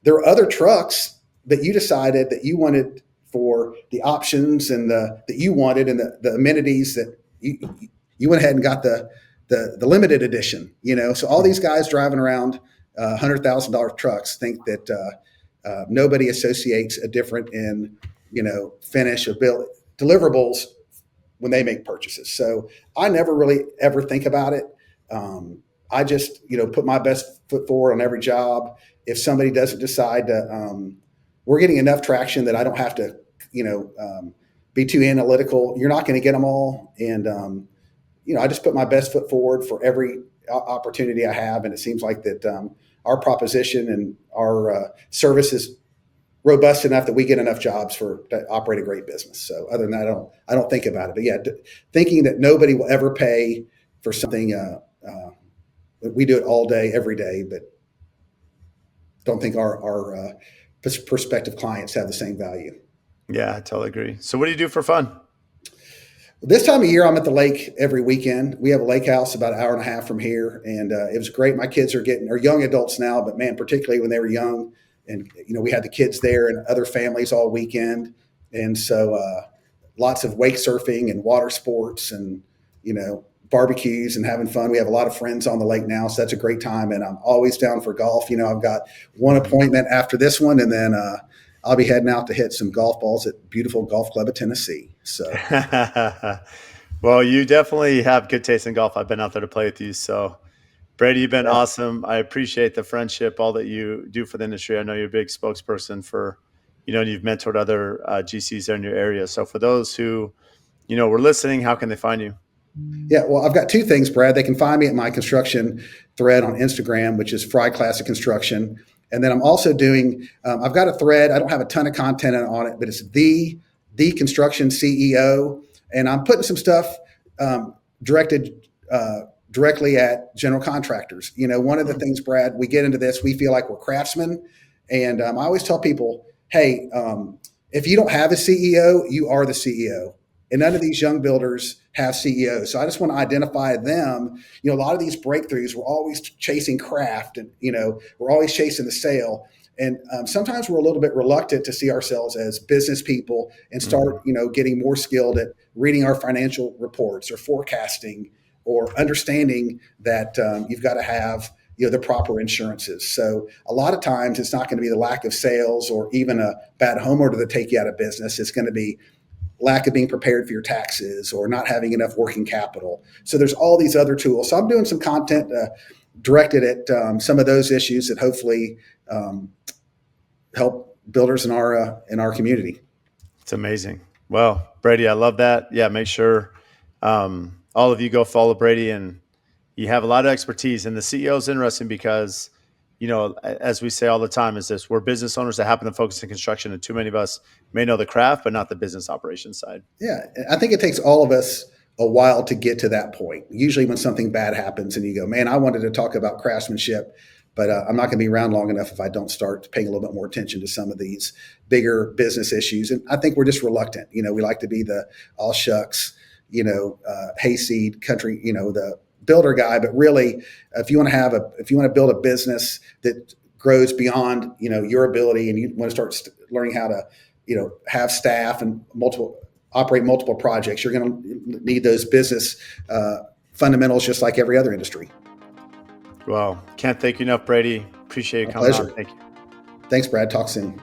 there are other trucks that you decided that you wanted for the options and that you wanted and the amenities that you went ahead and got the limited edition. So all these guys driving around $100,000 trucks think that nobody associates a different in finish or build deliverables when they make purchases. So I never really ever think about it. I just, put my best foot forward on every job. If somebody doesn't decide to, we're getting enough traction that I don't have to, be too analytical. You're not going to get them all. And, I just put my best foot forward for every opportunity I have. And it seems like that our proposition and our service is robust enough that we get enough jobs to operate a great business. So other than that, I don't think about it. But yeah, thinking that nobody will ever pay for something, we do it all day, every day, but don't think our prospective clients have the same value. Yeah, I totally agree. So what do you do for fun? This time of year, I'm at the lake every weekend. We have a lake house about an hour and a half from here, and it was great. My kids are young adults now, but man, particularly when they were young, and we had the kids there and other families all weekend, and so lots of wake surfing and water sports, and barbecues and having fun. We have a lot of friends on the lake now, so that's a great time. And I'm always down for golf. I've got one appointment after this one, and then I'll be heading out to hit some golf balls at beautiful golf club of Tennessee. So, well, you definitely have good taste in golf. I've been out there to play with you. So, Brady, you've been awesome. I appreciate the friendship, all that you do for the industry. I know you're a big spokesperson for, and you've mentored other GCs there in your area. So for those who, were listening, how can they find you? Yeah, well, I've got two things, Brad. They can find me at my construction thread on Instagram, which is Fry Classic Construction. And then I'm also doing, I've got a thread. I don't have a ton of content on it, but it's the Construction CEO. And I'm putting some stuff directed directly at general contractors. One of the things, Brad, we get into this, we feel like we're craftsmen. And I always tell people, hey, if you don't have a CEO, you are the CEO. And none of these young builders have CEOs. So I just want to identify them. A lot of these breakthroughs, we're always chasing craft and, we're always chasing the sale. And sometimes we're a little bit reluctant to see ourselves as business people and start, getting more skilled at reading our financial reports or forecasting or understanding that you've got to have, the proper insurances. So a lot of times it's not going to be the lack of sales or even a bad homeowner to take you out of business. It's going to be lack of being prepared for your taxes or not having enough working capital. So there's all these other tools. So I'm doing some content directed at some of those issues that hopefully help builders in our community. It's amazing. Well, Brady, I love that. Yeah, make sure all of you go follow Brady, and you have a lot of expertise. And the CEO is interesting because, as we say all the time, is this: we're business owners that happen to focus in construction, and too many of us may know the craft, but not the business operations side. Yeah, I think it takes all of us a while to get to that point. Usually when something bad happens and you go, man, I wanted to talk about craftsmanship, but I'm not going to be around long enough if I don't start paying a little bit more attention to some of these bigger business issues. And I think we're just reluctant. We like to be the all shucks, hayseed country, the builder guy. But really, if you want to build a business that grows beyond, your ability, and you want to start learning how to, have staff and multiple operate multiple projects. You're going to need those business fundamentals just like every other industry. Well, can't thank you enough, Brady. Appreciate you My coming pleasure. on. Thank you. Thanks, Brad. Talk soon.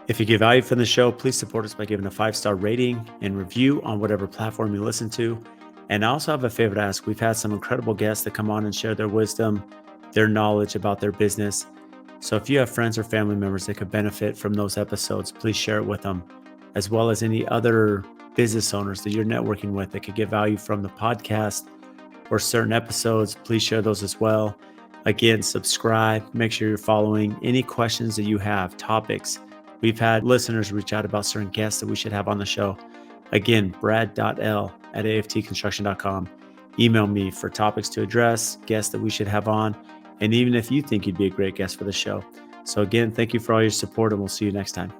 If you get value from the show, please support us by giving a 5-star rating and review on whatever platform you listen to. And I also have a favor to ask. We've had some incredible guests that come on and share their wisdom, their knowledge about their business. So if you have friends or family members that could benefit from those episodes, please share it with them, as well as any other business owners that you're networking with that could get value from the podcast or certain episodes. Please share those as well. Again, subscribe, make sure you're following. Any questions that you have, topics. We've had listeners reach out about certain guests that we should have on the show. Again, brad.l@aftconstruction.com. Email me for topics to address, guests that we should have on, and even if you think you'd be a great guest for the show. So again, thank you for all your support, and we'll see you next time.